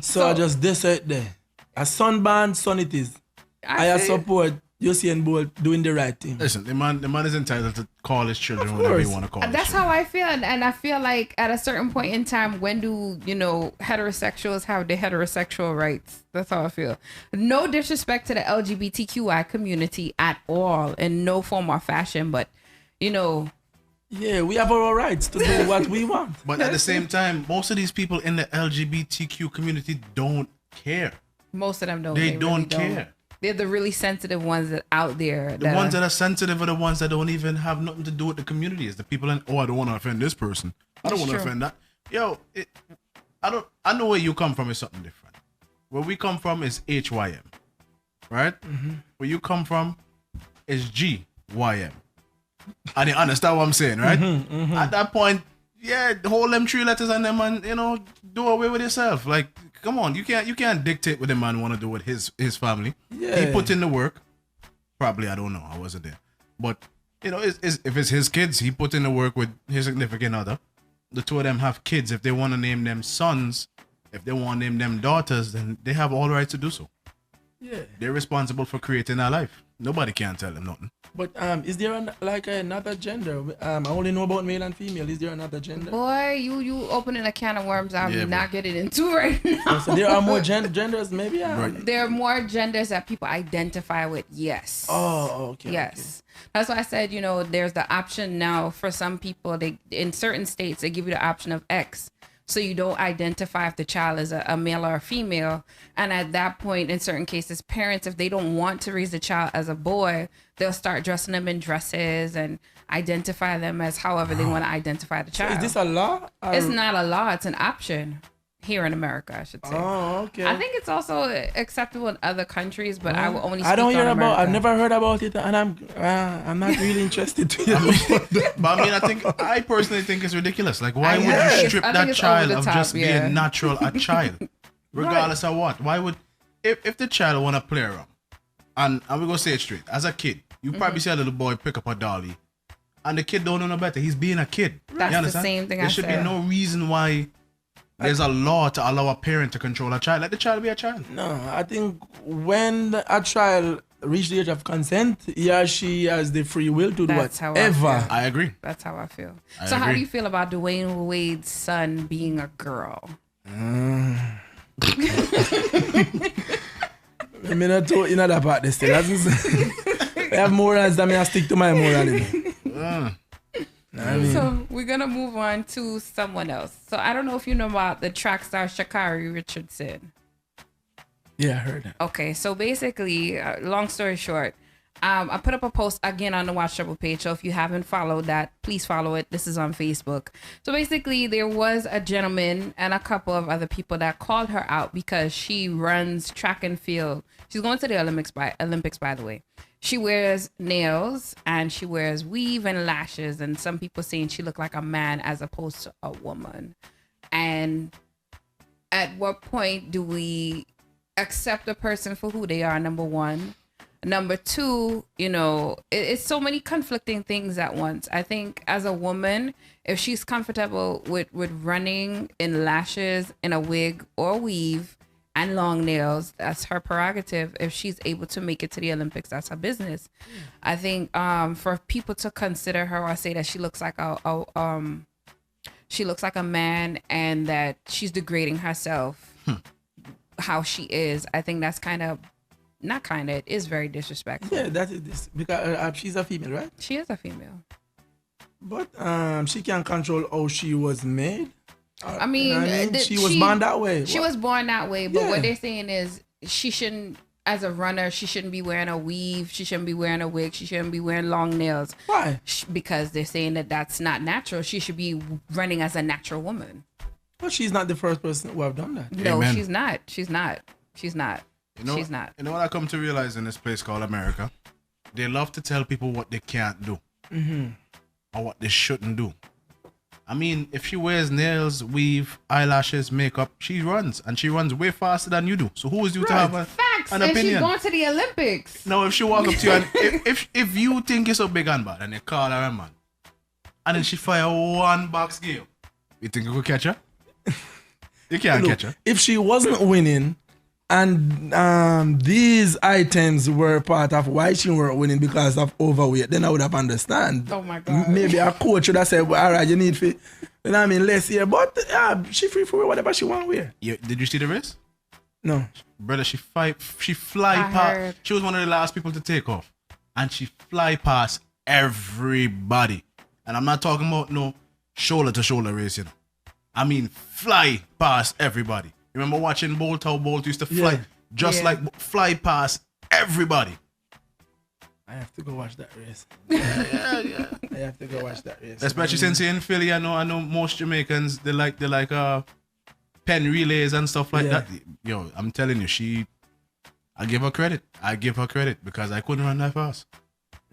So I just decide there. A son born, son it is. I support Usain Bolt doing the right thing. Listen, the man is entitled to call his children whatever he want to call them. That's how I feel. And I feel like at a certain point in time, when do, you know, heterosexuals have their heterosexual rights? That's how I feel. No disrespect to the LGBTQI community at all in no form or fashion, but, you know. Yeah, we have our rights to do what we want. But at the same time, most of these people in the LGBTQ community don't care. Most of them don't. They really don't care. They're the really sensitive ones that out there. The ones that are sensitive are the ones that don't even have nothing to do with the community. It's the people in, I don't want to offend this person. I don't want to offend that. Yo, I know where you come from is something different. Where we come from is HYM, right? Mm-hmm. Where you come from is GYM. And you understand what I'm saying, right? Mm-hmm, mm-hmm. At that point, hold them 3 letters on them and, do away with yourself. Like, come on, you can't dictate what the man want to do with his family. Yeah. He put in the work. Probably, I don't know. I wasn't there. But, if it's his kids, he put in the work with his significant other. The two of them have kids. If they want to name them sons, if they want to name them daughters, then they have all the right to do so. Yeah. They're responsible for creating their life. Nobody can tell them nothing. But is there another gender? I only know about male and female. Is there another gender? Boy, you opening a can of worms I'm not getting into right now. So there are more genders, maybe? Right. There are more genders that people identify with, yes. Oh, okay. Yes. Okay. That's why I said, there's the option now for some people. In certain states, they give you the option of X. So you don't identify if the child is a male or a female. And at that point, in certain cases, parents, if they don't want to raise the child as a boy, they'll start dressing them in dresses and identify them as however they want to identify the child. So is this a law? It's not a law. It's an option here in America, I should say. Oh, okay. I think it's also acceptable in other countries, but I will only speak on America. I've never heard about it, and I'm not really interested to hear. But I personally think it's ridiculous. Like, why would you strip that child of just being natural a child, regardless of what? Why would, if the child want to play around, and we're gonna say it straight, as a kid, you probably see a little boy pick up a dolly, and the kid don't know no better. He's being a kid. That's the same thing. There should be no reason why there's a law to allow a parent to control a child. Let the child be a child. No, I think when a child reaches the age of consent, he or she has the free will to do whatever. I agree. That's how I feel. How do you feel about Dwayne Wade's son being a girl? I mean, I told you that part. This thing. I have morals that I stick to my morality. So we're gonna move on to someone else. So I don't know if you know about the track star Sha'Carri Richardson. Yeah, I heard that. Okay, so basically, long story short, I put up a post again on the Watch Trouble page. So if you haven't followed that, please follow it. This is on Facebook. So basically, there was a gentleman and a couple of other people that called her out because she runs track and field. She's going to the Olympics, by the way. She wears nails and she wears weave and lashes, and some people saying she looked like a man as opposed to a woman. And at what point do we accept a person for who they are? Number one. Number two, it's so many conflicting things at once. I think as a woman, if she's comfortable with running in lashes, in a wig or weave, and long nails, that's her prerogative. If she's able to make it to the Olympics, that's her business. I think for people to consider her or say that she looks like a man and that she's degrading herself how she is, I think that's it is very disrespectful. Yeah, that is this because she's a female, right? She is a female, but she can't control how she was made. I mean, she was born that way. She was born that way, but what they're saying is she shouldn't, as a runner, she shouldn't be wearing a weave, she shouldn't be wearing a wig, she shouldn't be wearing long nails. Why? Because they're saying that that's not natural. She should be running as a natural woman. Well, she's not the first person who have done that. No, Amen. She's not. She's not. She's not. She's not. You know what I come to realize in this place called America? They love to tell people what they can't do or what they shouldn't do. I mean, if she wears nails, weave, eyelashes, makeup, she runs, and she runs way faster than you do. So who is you to have an opinion? She's going to the Olympics. No, if she walk up to you and if you think you're so big and bad and you call her a man, and then she fire one box game, you think you could catch her? You can't catch her. If she wasn't winning, and these items were part of why she weren't winning because of overweight, then I would have understand. Oh my God. Maybe a coach would have said, well, all right, you need to, less here. But she free for whatever she want to wear. Yeah, did you see the race? No. Brother, she fly past. She was one of the last people to take off. And she fly past everybody. And I'm not talking about no shoulder to shoulder race, I mean, fly past everybody. Remember watching Bolt, how Bolt used to fly? Yeah. just like fly past everybody. I have to go watch that race. Yeah. I have to go watch that race. Especially since you're in Philly, I know most Jamaicans they like pen relays and stuff like that. Yo, I'm telling you, I give her credit. Because I couldn't run that fast.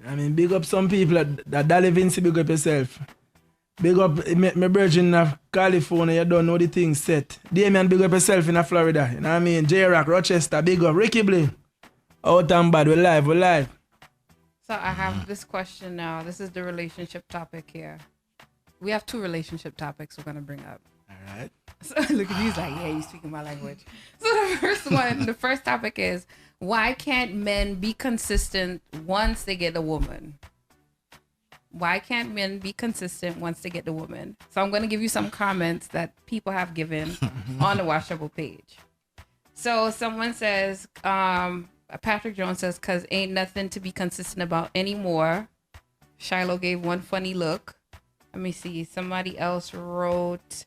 I mean, big up some people that Dali Vinci, big up yourself. Big up my virgin in California, you don't know the thing set. Damien, big up yourself in Florida. You know what I mean? J-Rock, Rochester, big up. Ricky Bling. Out and bad, we're live. So I have this question now. This is the relationship topic here. We have 2 relationship topics we're going to bring up. All right. So look at he's like, yeah, you're speaking my language. So the first topic is, why can't men be consistent once they get a woman? Why can't men be consistent once they get the woman? So I'm going to give you some comments that people have given on the Washable page. So someone says, Patrick Jones says, cause ain't nothing to be consistent about anymore. Shiloh gave one funny look. Let me see. Somebody else wrote,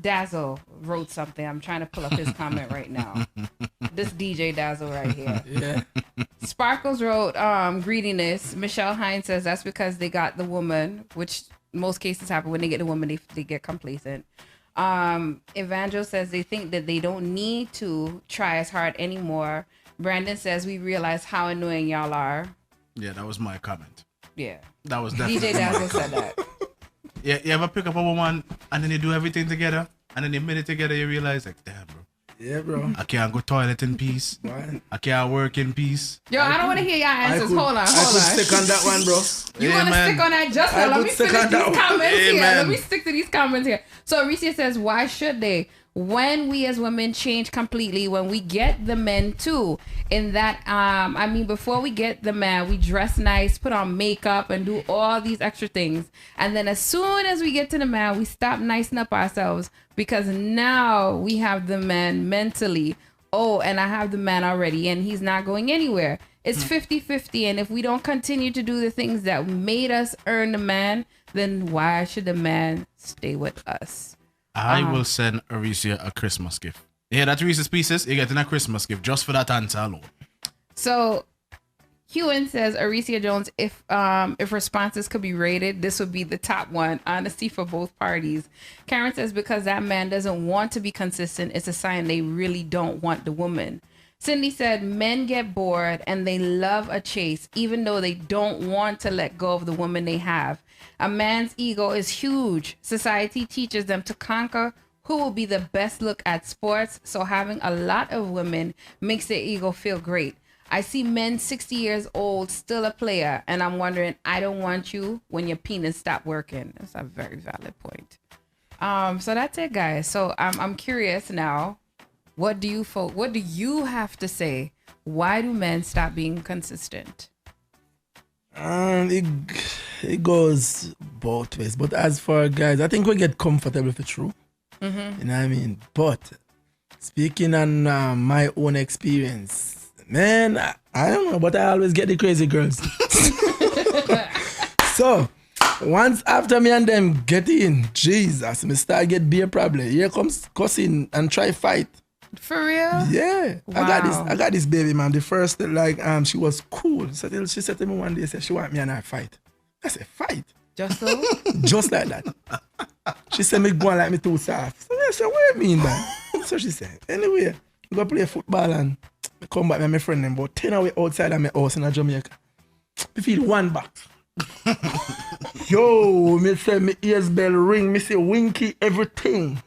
Dazzle wrote something. I'm trying to pull up his comment right now. This DJ Dazzle right here. Yeah. Sparkles wrote, greediness. Michelle Hines says that's because they got the woman, which most cases happen when they get the woman, they get complacent. Evangel says they think that they don't need to try as hard anymore. Brandon says we realize how annoying y'all are. Yeah, that was my comment. Yeah. That was definitely DJ Dazzle said that. Yeah, you ever pick up a woman and then you do everything together and then the minute together you realize like, damn, bro. Yeah, bro. I can't go toilet in peace. What? I can't work in peace. Yo, I don't want to hear your answers. Hold on. I could stick on that one, bro. You want to stick on that? Just let me finish these comments here. Let me stick to these comments here. So Aricia says, why should they? When we as women change completely, when we get the men too, in that, I mean, before we get the man, we dress nice, put on makeup and do all these extra things. And then as soon as we get to the man, we stop nicing up ourselves because now we have the man mentally. Oh, and I have the man already and he's not going anywhere. It's 50-50. And if we don't continue to do the things that made us earn the man, then why should the man stay with us? I will send Aricia a Christmas gift. Yeah, that Reese's Pieces, you're getting a Christmas gift just for that answer alone. So, Hewan says, Aricia Jones, if responses could be rated, this would be the top one. Honesty for both parties. Karen says, because that man doesn't want to be consistent, it's a sign they really don't want the woman. Cindy said, men get bored and they love a chase, even though they don't want to let go of the woman they have. A man's ego is huge. Society teaches them to conquer who will be the best look at sports, so having a lot of women makes their ego feel great. I see men 60 years old still a player, and I'm wondering, I don't want you when your penis stopped working. That's a very valid point. So that's it, guys. So I'm curious now. What do you have to say? Why do men stop being consistent? It goes both ways. But as for guys, I think we get comfortable with the truth. Mm-hmm. You know what I mean? But speaking on my own experience, man, I don't know, but I always get the crazy girls. So once after me and them get in, Jesus, me start get beer problem. Here comes cussing and try fight. For real? Yeah. Wow. I got this baby, man. The first, she was cool. So she said to me one day, she want me and I fight. I said, fight? Just so? Just like that. She said, me go on like me too soft. So I said, what do you mean, man? So she said, anyway, we go play football and I come back with my friend and about 10 away outside of my house in Jamaica. I feel one back. Yo, me say my ears bell ring, me say winky everything.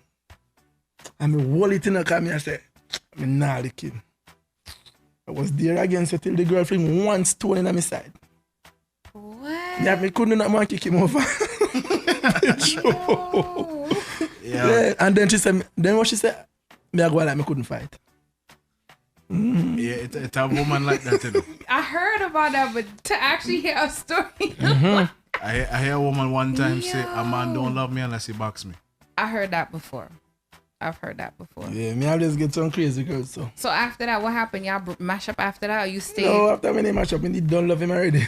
And me hold it in the car, me I say, me nah the kid. I was there again, so till the girl fling one stone in my side. What? Yeah, me couldn't not man kick him over. Yeah. And then she said, what she said, me I go like me couldn't fight. Mm-hmm. Yeah, it's a woman like that, you know. I heard about that, but to actually hear a story. Mm-hmm. I hear a woman one time say, a man don't love me unless he box me. I heard that before. I've heard that before. Yeah, me always get some crazy girls, so. So after that, what happened? Y'all mash up after that, or you stayed? No, after me mash up, me don't love him already.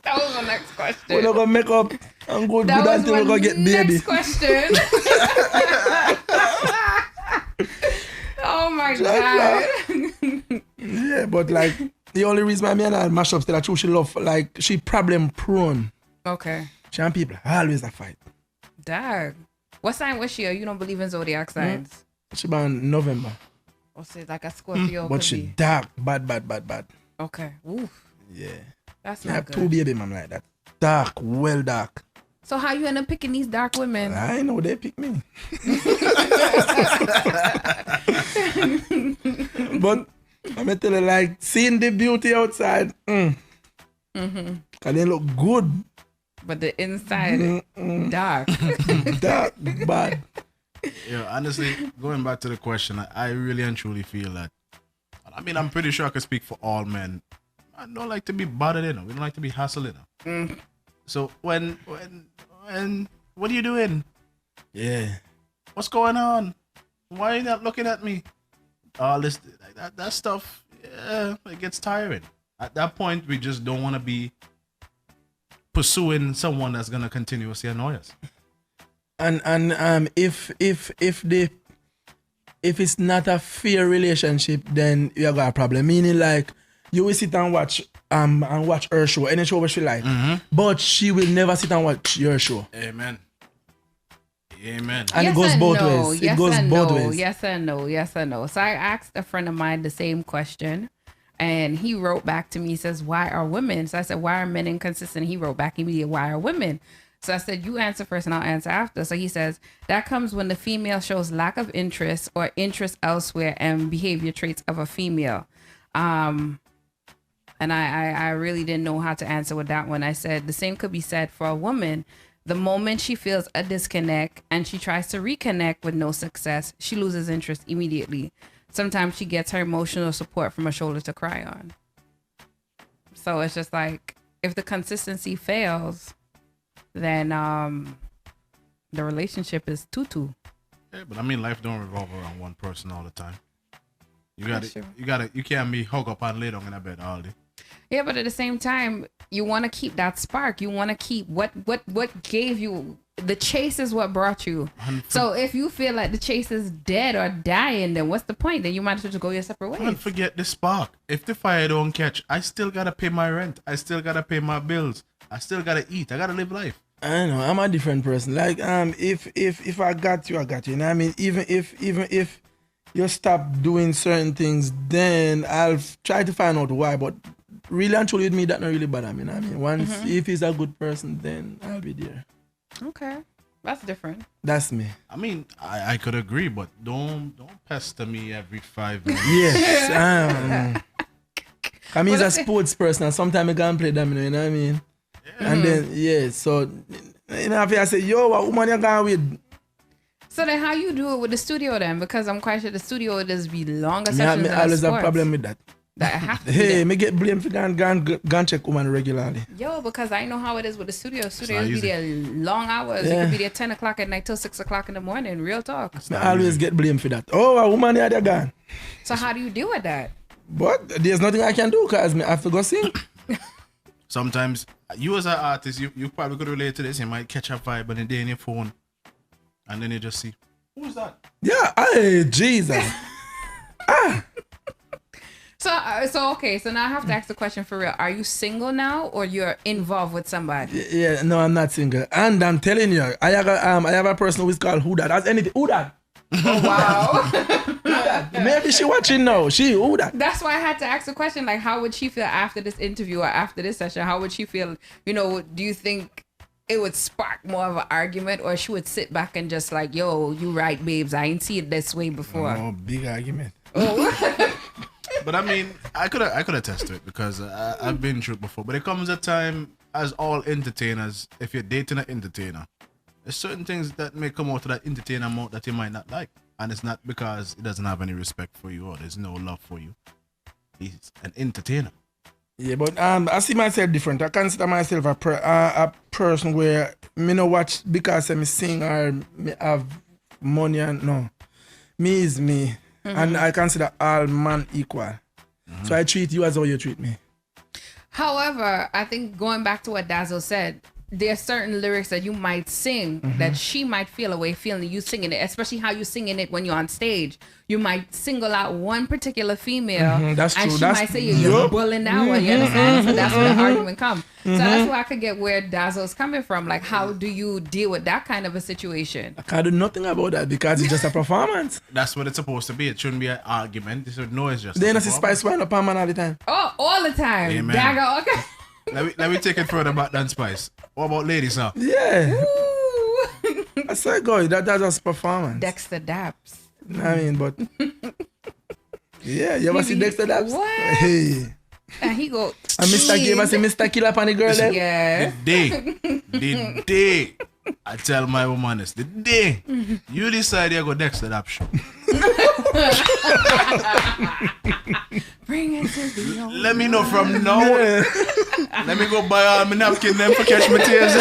That was my next question. We're not gonna make up. I'm good until we're gonna get baby. Next question. Yeah, but like the only reason why me and her mash up still that she love like she problem prone. Okay. She and people always a fight. Dag. What sign was she? Or you don't believe in zodiac signs? She born November. Or say like a Scorpio. But could she be. dark, bad. Okay. Oof. Yeah. That's I not have good. 2 baby mom like that. Dark, well dark. So how you end up picking these dark women? I know they pick me. But I'm gonna tell you, like, seeing the beauty outside, cause they look good. But the inside, dark. Dark, bad. Yeah, honestly, going back to the question, I really and truly feel that. I mean, I'm pretty sure I can speak for all men. I don't like to be bothered, you know. We don't like to be hassled, you know. So when, what are you doing? Yeah. What's going on? Why are you not looking at me? All this, that stuff, yeah, it gets tiring. At that point, we just don't want to be pursuing someone that's gonna continuously annoy us. And if it's not a fair relationship, then you got a problem. Meaning like you will sit and watch her show, any show she like, but she will never sit and watch your show. Amen. And yes, it goes both ways. Yes, It goes and both no. ways. Yes and no. Yes and no. So I asked a friend of mine the same question, and he wrote back to me. He says, "Why are women?" So I said, "Why are men inconsistent?" He wrote back immediately, "Why are women?" So I said, "You answer first, and I'll answer after." So he says, "That comes when the female shows lack of interest or interest elsewhere and behavior traits of a female." And I really didn't know how to answer with that one. I said the same could be said for a woman. The moment she feels a disconnect and she tries to reconnect with no success, she loses interest immediately. Sometimes she gets her emotional support from a shoulder to cry on. So it's just like, if the consistency fails, then the relationship is tutu. Yeah, but I mean, life don't revolve around one person all the time. You can't be hug up and lay down in a bed all day. Yeah, but at the same time, you want to keep that spark. You want to keep what gave you the chase is what brought you. So if you feel like the chase is dead or dying, then what's the point? Then you might as well just go your separate ways. Don't forget the spark. If the fire don't catch, I still gotta pay my rent. I still gotta pay my bills. I still gotta eat. I gotta live life. I know I'm a different person. Like if I got you, I got you. You know what I mean? Even if you stop doing certain things, then I'll try to find out why. But really and truly with me, that not really bother me. You know what I mean? Once if he's a good person, then I'll be there. Okay, that's different. That's me. I mean, I could agree, but don't pester me every 5 minutes. Yes. I mean, he's a sports person, and sometimes I can play them. You know what I mean? Yeah. And then so you know, if I say, "Yo, what woman you going with?" So then, how you do it with the studio then? Because I'm quite sure the studio would just be longer sessions. I always have a problem with that. That have to hey, me get blamed for gun check woman regularly. Yo, because I know how it is with the studio. Studios be there long hours. You could be there 10 o'clock at night till 6 o'clock in the morning. Real talk. I always get blamed for that. Oh, a woman here, they're gone. So how do you deal with that? But there's nothing I can do because I have to go sing. Sometimes you as an artist, you probably could relate to this. You might catch a vibe and then in your phone, and then you just see, who's that? Yeah, hey, Jesus. So okay, so now I have to ask the question for real. Are you single now, or you're involved with somebody? Yeah, no, I'm not single. And I'm telling you, I have a person who is called Who That. That's anything. Who That? Oh wow. Who that? Maybe she watching now. Who that? That's why I had to ask the question, like, how would she feel after this interview or after this session? How would she feel? You know, do you think it would spark more of an argument, or she would sit back and just like, yo, you right, babes, I ain't see it this way before? Oh, big argument. Oh. But I mean, I could attest to it because I've been through it before. But it comes a time, as all entertainers, if you're dating an entertainer, there's certain things that may come out of that entertainer mouth that you might not like. And it's not because he doesn't have any respect for you or there's no love for you. He's an entertainer. Yeah, but I see myself different. I consider myself a person where me no watch because I sing or me have money and no. Me is me. And I consider all man equal. So I treat you as how you treat me. However, I think going back to what Dazzle said, there's certain lyrics that you might sing that she might feel a way feeling you singing it, especially how you singing it when you're on stage. You might single out one particular female, That's and true. she That's might say you're bullying that one. You understand? So that's where the argument comes. So that's where I could get where Dazzle's coming from. Like, how do you deal with that kind of a situation? I can't do nothing about that because it's just a performance. That's what it's supposed to be. It shouldn't be an argument. They should know it's just. They not see Spice wind up on man all the time. Oh, all the time. Amen. Dagger. Okay. Let me take it further back than Spice. What about ladies now? Yeah. I said, go. That's just performance. Dexter Daps. I mean, but yeah, you ever see Dexter Daps? What? Hey. And he go. And Mr. K, ever see Mr. Killer on the girl there? Yeah. The day I tell my woman this, the day you decide you go Dexter Daps show. Bring it to the old. Let me know from now. Yeah. Let me go buy all my napkin them for catch my tears.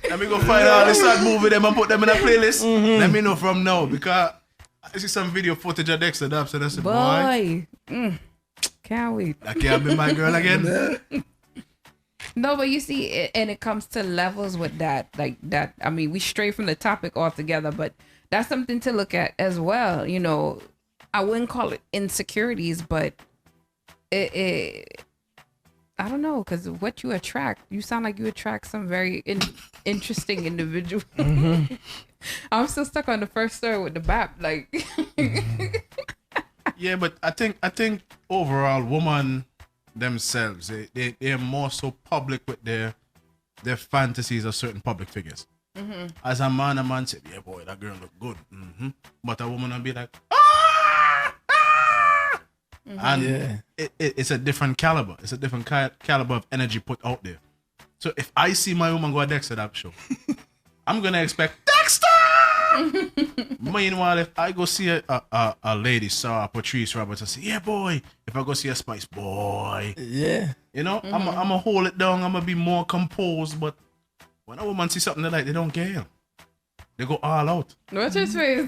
Let me go find all the sad movie them and put them in a playlist. Let me know from now because I see some video footage of Dexter Daps and I said, boy. Can't wait. I can't be my girl again. No, but you see, and it comes to levels with that, like that. I mean, we stray from the topic altogether, but that's something to look at as well. You know, I wouldn't call it insecurities, but I don't know, because what you attract, you sound like you attract some very interesting individual. I'm still stuck on the first story with the BAP, like. Yeah, but I think overall, women themselves, they're more so public with their fantasies of certain public figures. As a man said, yeah, boy, that girl look good. But a woman will be like, and it's a different caliber. It's a different caliber of energy put out there. So if I see my woman go a Dexter Daps show, I'm gonna expect Dexter. Meanwhile, if I go see a lady, Sarah Patrice Roberts, I say, yeah, boy. If I go see a Spice, boy. Yeah. You know, I'm gonna hold it down. I'm gonna be more composed. But when a woman see something they like, they don't care. They go all out. What's his face?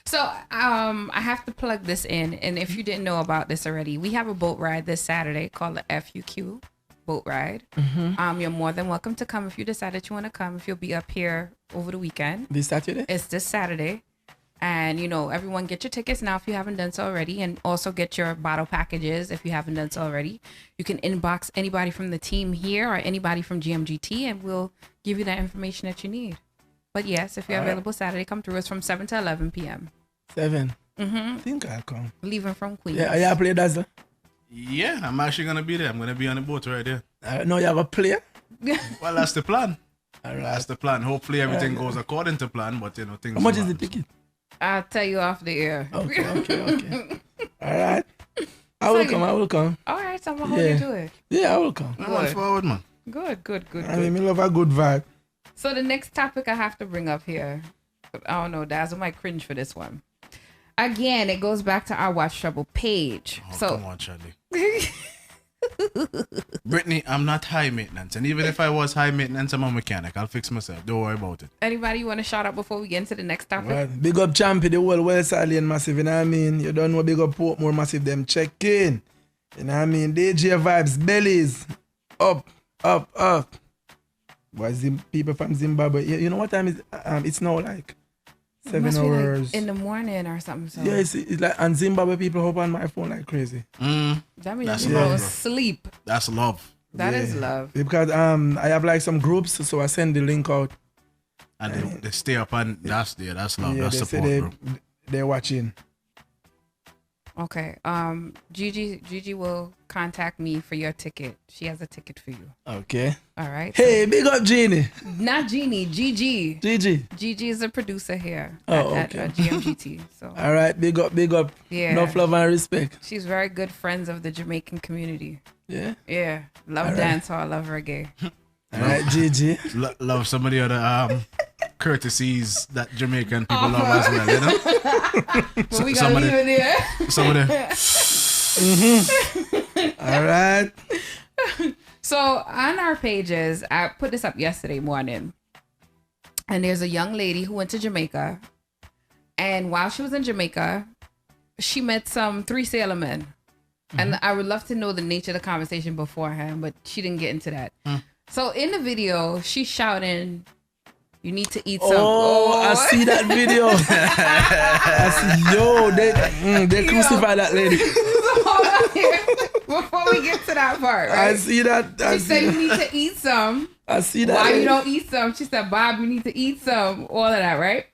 So I have to plug this in, and if you didn't know about this already, we have a boat ride this Saturday called the FUQ boat ride. You're more than welcome to come if you decide that you want to come. If you'll be up here over the weekend. This Saturday? It's this Saturday. And, you know, everyone get your tickets now if you haven't done so already. And also get your bottle packages if you haven't done so already. You can inbox anybody from the team here or anybody from GMGT, and we'll give you that information that you need. But yes, if you're available Saturday, come through. It's from 7 to 11 p.m. 7? I think I'll come. Leaving from Queens. Yeah, you play Dazzle? Yeah, I'm actually gonna be there. I'm gonna be on the boat right there. No, you have a player? Well, that's the plan. All right. That's the plan. Hopefully everything goes according to plan, but you know things. How much is the ticket? I'll tell you off the air. Okay. All right. I will come. All right, so I'm gonna hold you to it. Yeah, I will come. Going forward, man. Good. I mean, I love a good vibe. So the next topic I have to bring up here, I don't know, Dazzle might cringe for this one. Again, it goes back to our Watch Trouble page. Oh, come on, Chandy. Brittany, I'm not high maintenance, and even if I was high maintenance, I'm a mechanic. I'll fix myself. Don't worry about it. Anybody you want to shout out before we get into the next topic? Well, big up Champi, the whole West Island Massive, you know what I mean? You don't know big up Portmore Massive, them check in. You know what I mean? DJ vibes, bellies, up. Boys, people from Zimbabwe, you know what time is it's now like 7 hours. Like in the morning or something. So. Yeah, it's like, and Zimbabwe people hop on my phone like crazy. That means you go sleep. That's love. That is love. Because I have like some groups, so I send the link out. And they stay up and that's love. Yeah, that's support, bro. They're watching. Okay. Gigi will contact me for your ticket. She has a ticket for you. Okay. All right. Hey, big up Jeannie. Not Jeannie, Gigi. Gigi is a producer here at GMGT. So. All right, big up. Yeah. Enough love and respect. She's very good friends of the Jamaican community. Yeah. Yeah. Love dancehall, love reggae. All right, Gigi. Love some of the other courtesies that Jamaican people love as well, you know? Well, we gotta leave it there. Some of them. All right. So on our pages, I put this up yesterday morning, and there's a young lady who went to Jamaica, and while she was in Jamaica, she met some 3 sailor men. And I would love to know the nature of the conversation beforehand, but she didn't get into that. So in the video, she's shouting, "You need to eat some." I see that video. They crucify that lady. Hold on here. Before we get to that part, right? I see that. She said, "You need to eat some." I see that. Why you don't eat some? She said, "Bob, you need to eat some." All of that, right?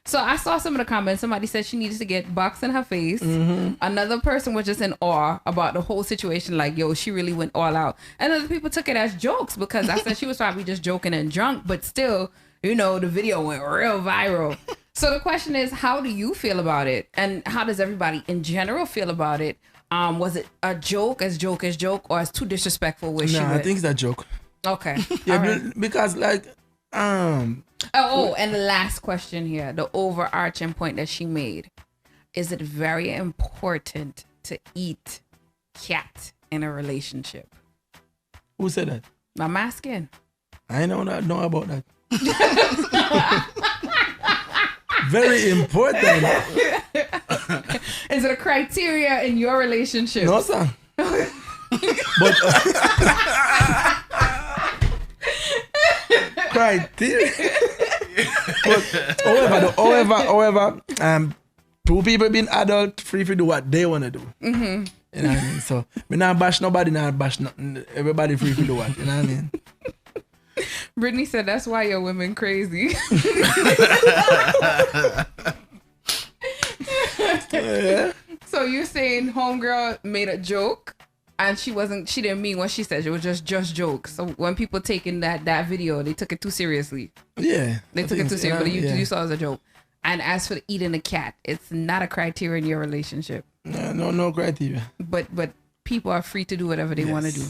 So I saw some of the comments. Somebody said she needed to get box in her face. Another person was just in awe about the whole situation. Like, yo, she really went all out. And other people took it as jokes because I said she was probably just joking and drunk. But still, you know, the video went real viral. So the question is, how do you feel about it? And how does everybody in general feel about it? Was it a joke, as joke, or as too disrespectful? Where she went? I think it's a joke. Okay. Yeah, because like, and the last question here, the overarching point that she made. Is it very important to eat cat in a relationship? Who said that? I'm asking. I know about that. Very important. Is it a criteria in your relationship? No, sir. But criteria. But however, two people being adult, free to do what they want to do. You know what I mean? So me not bash nobody, not bash nothing. Everybody free to do what. You know what I mean? Brittany said that's why your women crazy. Yeah. So you're saying homegirl made a joke and she didn't mean what she said. It was just jokes. So when people taking that video, they took it too seriously. Yeah. They took it too seriously, but you saw it as a joke. And as for the eating a cat, it's not a criteria in your relationship. No criteria. But people are free to do whatever they want to do.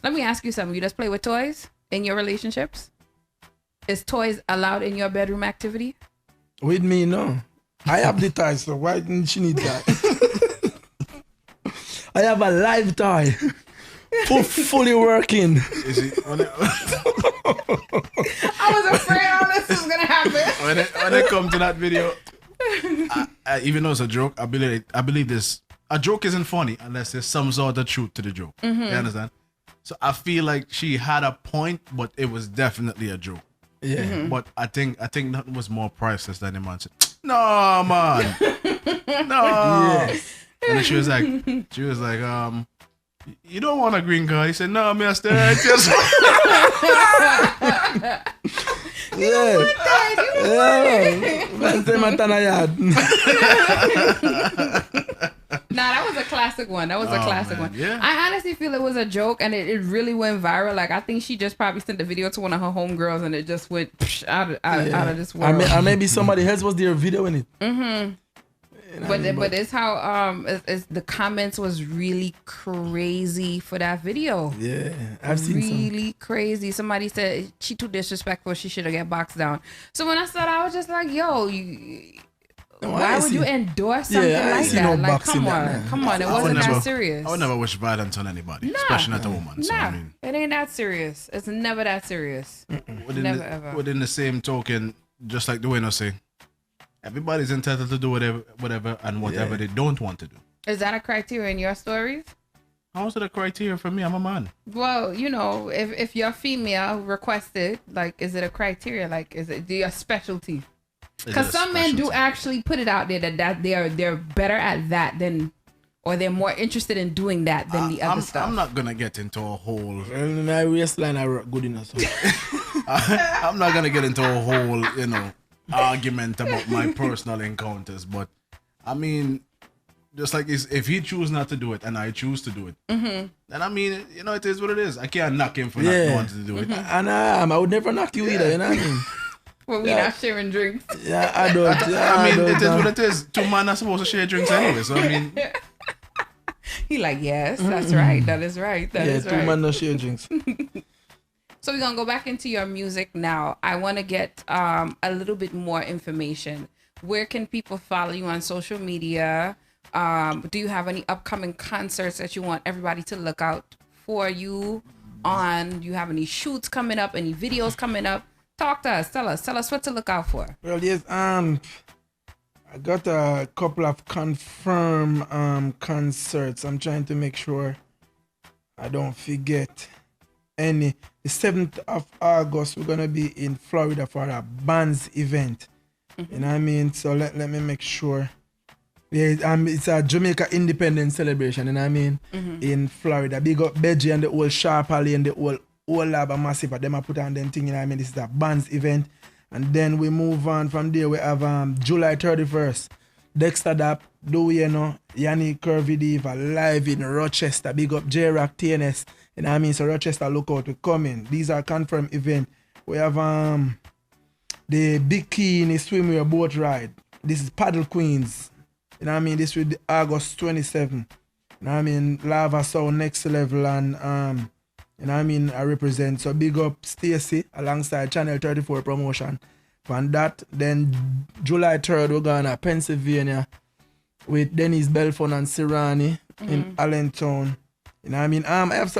Let me ask you something. You just play with toys in your relationships? Is toys allowed in your bedroom activity? With me, no. I have the toy, so why didn't she need that? I have a live toy. Fully working. Is it, I was afraid all this was going to happen. When it comes to that video, I, even though it's a joke, I believe this. A joke isn't funny unless there's some sort of truth to the joke. You understand? So I feel like she had a point, but it was definitely a joke. Yeah. But I think nothing was more priceless than the man said, "No, man. No." Yes. And then she was like, "You don't want a green card?" He said, "No, me I stay right here." Nah, that was a classic one. Yeah. I honestly feel it was a joke and it really went viral. Like, I think she just probably sent the video to one of her homegirls and it just went out of this world. Or maybe somebody else was there videoing it. But it's how the comments was really crazy for that video. Yeah, I've seen really crazy. Somebody said she too disrespectful. She should have get boxed down. So when I saw that, I was just like, yo, why would you endorse something like that? Like, come on, it wasn't that serious. I would never wish violence on anybody, especially not a woman. So, I mean, it ain't that serious. It's never that serious. Ever. Within the same token, just like DWAYNO say, everybody's entitled to do whatever and whatever they don't want to do. Is that a criteria in your stories? How's it a criteria for me? I'm a man. Well, you know, if you're female requested, like, is it a criteria? Like, is it your specialty? Because some men do actually put it out there that they're better at that than, or they're more interested in doing that than the other stuff. I'm not gonna get into a whole. My waistline are good enough. So. I'm not gonna get into a whole, argument about my personal encounters, but I mean, just like if he choose not to do it and I choose to do it, then I mean, it is what it is. I can't knock him for not wanting to do it. And I would never knock you either. You know what I mean? Well, we're not sharing drinks. Yeah, I don't. It is what it is. Two men are supposed to share drinks anyway. So I mean, he like, yes, that's right. That is right. That is right. Two men don't share drinks. So we're gonna go back into your music now. I want to get a little bit more information. Where can people follow you on social media? Do you have any upcoming concerts that you want everybody to look out for you on? Do you have any shoots coming up? Any videos coming up? Talk to us. Tell us what to look out for. Well, yes. I I got a couple of confirmed concerts. I'm trying to make sure I don't forget any. The 7th of August, we're gonna be in Florida for a bands event. You know what I mean? So let me make sure. Yeah, it's a Jamaica Independence celebration, you know what I mean? In Florida. Big up Beji and the old Sha'Carri and the old lab and massive. Them I put on them thing, you know what I mean? This is a bands event. And then we move on from there. We have July 31st. Dexter Dap, DWAYNO, Yanni Curvy Diva live in Rochester. Big up J-Rock TNS. You know what I mean? So Rochester, look out, we coming. These are confirmed events. We have the Bikini Swimwear Boat Ride. This is Paddle Queens. You know what I mean? This will be August 27th. You know what I mean? Lava Sound Next Level and you know what I mean? I represent. So big up Stacy alongside Channel 34 promotion. From that, then July 3rd we're going to Pennsylvania with Dennis Belfon and Sirani in Allentown. You know what I mean? I have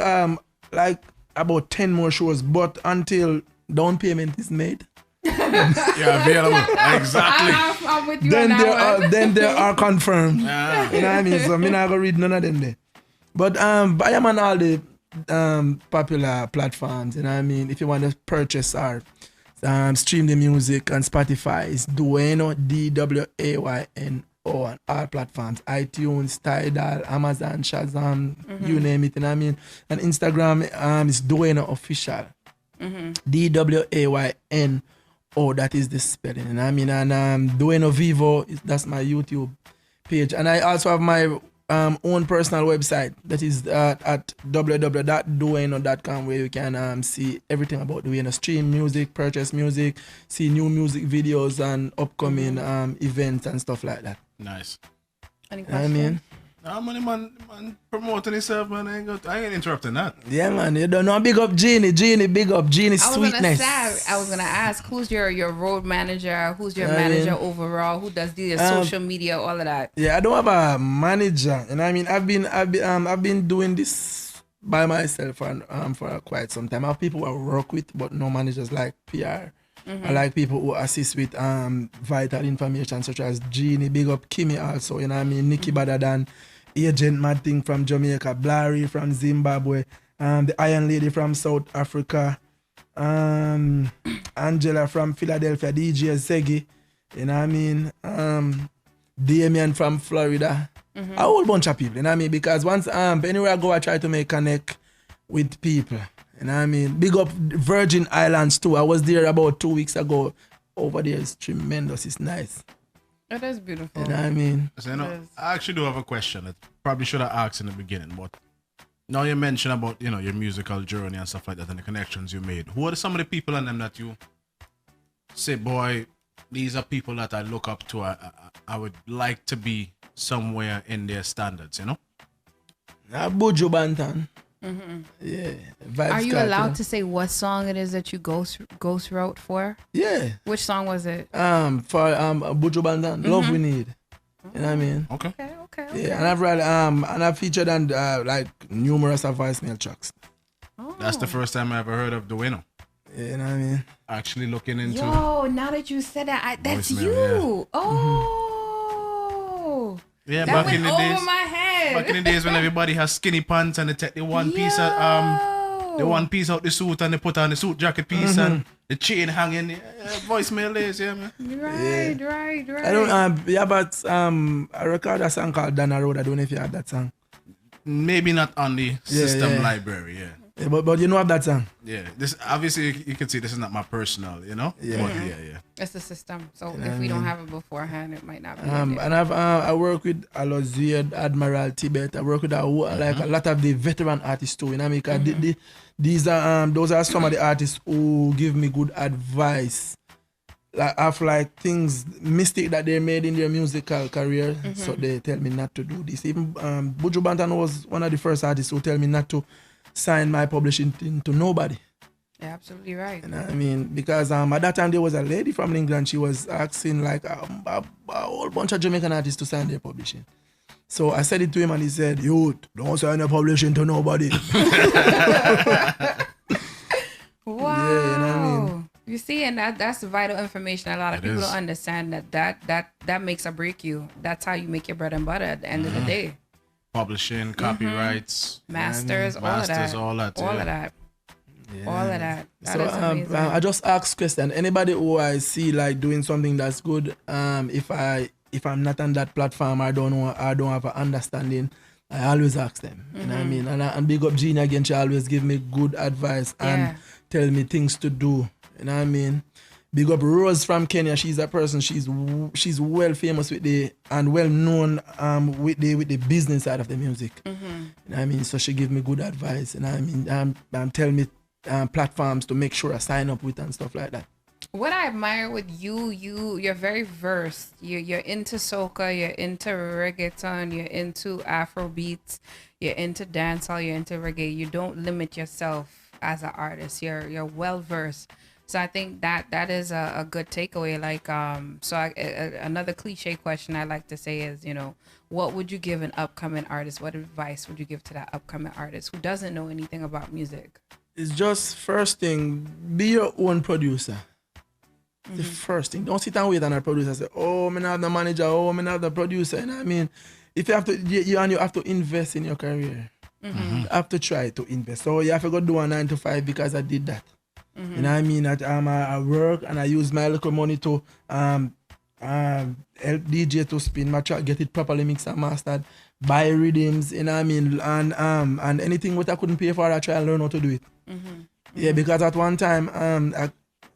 like about 10 more shows, but until down payment is made. Yeah, available. Exactly. I'm with you on that one. Then they are confirmed. Yeah. You know what I mean? So I'm not gonna read none of them there. But I am on all the popular platforms. You know what I mean? If you want to purchase or stream the music on Spotify, it's DWAYNO, DWAYNO on all platforms. iTunes, Tidal, Amazon, Shazam, you name it. You know what I mean? And Instagram is DWAYNO Official. DWAYNO. That is the spelling. You know what I mean? And DWAYNO Vivo, that's my YouTube page. And I also have my own personal website that is at www.dwayno.com, where you can see everything about DWAYNO, stream music, purchase music, see new music videos and upcoming events and stuff like that. Nice. Any questions? I mean, man promoting himself, man. I ain't interrupting that. Yeah, man. You don't know. Big up Genie, big up Genie sweetness. I was gonna ask, who's your road manager? Who's your manager overall? Who does the social media, all of that? Yeah, I don't have a manager, and I mean, I've been doing this by myself for quite some time. I have people I work with, but no managers like PR. I like people who assist with vital information, such as Genie, big up Kimmy also. You know what I mean? Nikki Badadan, Agent Mad Thing from Jamaica, Blary from Zimbabwe, the Iron Lady from South Africa, Angela from Philadelphia, DJ Ziggy, you know what I mean? Damien from Florida, a whole bunch of people, you know what I mean? Because once anywhere I go, I try to make connect with people. You know what I mean? Big up Virgin Islands too. I was there about 2 weeks ago. Over there is tremendous. It's nice. It is beautiful. You know what I mean? So, I actually do have a question that probably should have asked in the beginning, but now you mentioned about your musical journey and stuff like that and the connections you made. Who are some of the people and them that you say, boy, these are people that I look up to. I would like to be somewhere in their standards, you know? Buju Banton. Yeah. Are you allowed to say what song it is that you ghost wrote for? Yeah. Which song was it? For Buju Banton, Love We Need. You know what I mean? Okay. Yeah, and I've read and I've featured on like numerous of voicemail tracks. Oh. That's the first time I ever heard of DWAYNO. Yeah, you know what I mean? Actually looking into. Yo, now that you said that, that's you. Yeah. Oh. Yeah, that back in the went days. over my head. Back in the days when everybody has skinny pants and they take the one piece out the suit and they put on the suit jacket piece and the chain hanging. Voicemail days, yeah, man. Right. I don't but I record a song called Dana Road. I don't know if you have that song. Maybe not on the system library, yeah. Yeah, but you know of that song? Yeah, this obviously you can see this is not my personal, you know. Yeah, but yeah. It's the system. So if we don't have it beforehand, it might not be. And I work with Aloziad, Admiral Tibet. I work with like a lot of the veteran artists too. You know, because these are those are some of the artists who give me good advice. Like after like things mistake that they made in their musical career, so they tell me not to do this. Even Buju Banton was one of the first artists who tell me not to sign my publishing thing to nobody. You're absolutely right. You know what I mean? Because at that time there was a lady from England. She was asking like a whole bunch of Jamaican artists to sign their publishing. So I said it to him and he said, "You don't sign your publishing to nobody." Wow. Yeah, you know what I mean? You see, Exactly, and that's vital information. A lot of people don't understand that makes or break you. That's how you make your bread and butter at the end of the day. Publishing, copyrights, masters, all of that. All of that. Yeah. All of that. That so is amazing. I just ask question. Anybody who I see like doing something that's good, if I'm not on that platform, I don't have an understanding, I always ask them. You know what I mean? And big up Jeannie again, she always give me good advice and tell me things to do. You know what I mean? Big up Rose from Kenya. She's a person. She's well famous and well known with the business side of the music. You know what I mean? So she give me good advice. You know what I mean? Tell me platforms to make sure I sign up with and stuff like that. What I admire with you're very versed. You're into soca, you're into reggaeton, you're into Afro beats, you're into dancehall, you're into reggae. You don't limit yourself as an artist. You're well versed. So I think that is a good takeaway. Like another cliche question I like to say is, what would you give an upcoming artist? What advice would you give to that upcoming artist who doesn't know anything about music? It's just first thing, be your own producer. The first thing. Don't sit and wait on a producer and say, oh, I'm not the manager, oh, I'm not the producer. You know what I mean? If you have to, you have to invest in your career. You have to try to invest. So you have to go do a 9 to 5 because I did that. You know what I mean? I work and I use my little money to help DJ to spin my track, get it properly mixed and mastered, buy rhythms, you know what I mean? And anything what I couldn't pay for, I try and learn how to do it. Yeah, because at one time,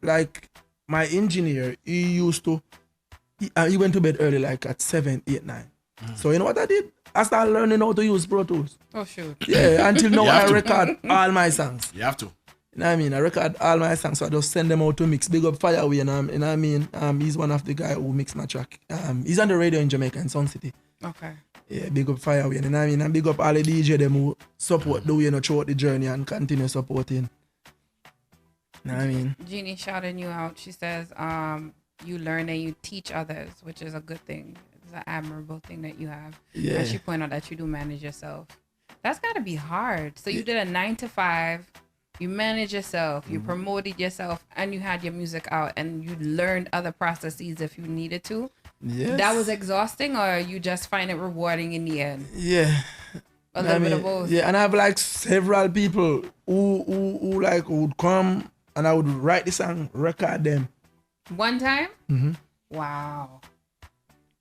like my engineer, he went to bed early, like at 7, 8, 9. So you know what I did? I started learning how to use Pro Tools. Oh, shoot. Yeah, until now I record all my songs. You have to. You know what I mean? I record all my songs, so I just send them out to mix. Big up Fireway, you know what I mean? He's one of the guys who mix my track. He's on the radio in Jamaica, in Sun City. Okay. Yeah, big up Fireway, you know what I mean? And big up all the DJ them who support throughout the journey and continue supporting. You know what I mean? Jeannie shouting you out. She says, you learn and you teach others, which is a good thing. It's an admirable thing that you have. Yeah. And she pointed out that you do manage yourself. That's got to be hard. So you did a 9 to 5. You managed yourself, you promoted yourself, and you had your music out, and you learned other processes if you needed to. Yes. That was exhausting, or you just find it rewarding in the end? Yeah. A little bit of both. Yeah, and I have like several people who like would come and I would write the song, record them. One time? Wow.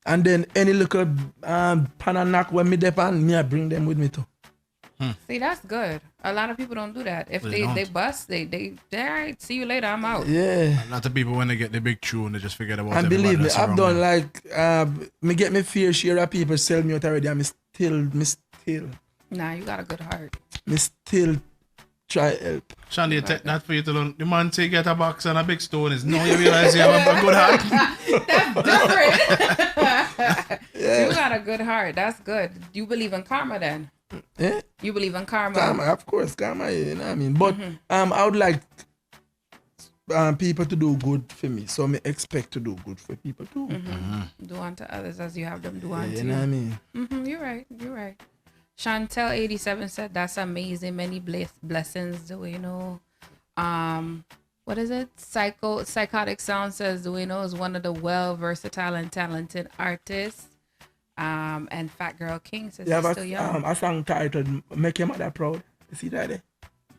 And then any little pan and knock when me depend, me I bring them with me too. See, that's good. A lot of people don't do that. If they bust, they all right, see you later, I'm out. Yeah. A lot of people, when they get the big tune, they just forget about it. And believe me, I've done like, me get me fair share of people sell me out already, and me still. Nah, you got a good heart. Me still try help. Chandy, take that for you to learn. The man take get a box and a big stone is now you realize you have a good heart. That's different. You got a good heart. That's good. You believe in karma then? Yeah. You believe in karma? Karma, of course, karma, you know what I mean? But I would like people to do good for me. So I expect to do good for people too. Do unto others as you have them do unto you. You know what I mean? You're right. Chantel 87 said that's amazing. Many blessings, DWAYNO. What is it? Psychotic Sound says DWAYNO is one of the versatile and talented artists. And Fat Girl King says he's still young. A song titled Make Your Mother Proud. You see that there?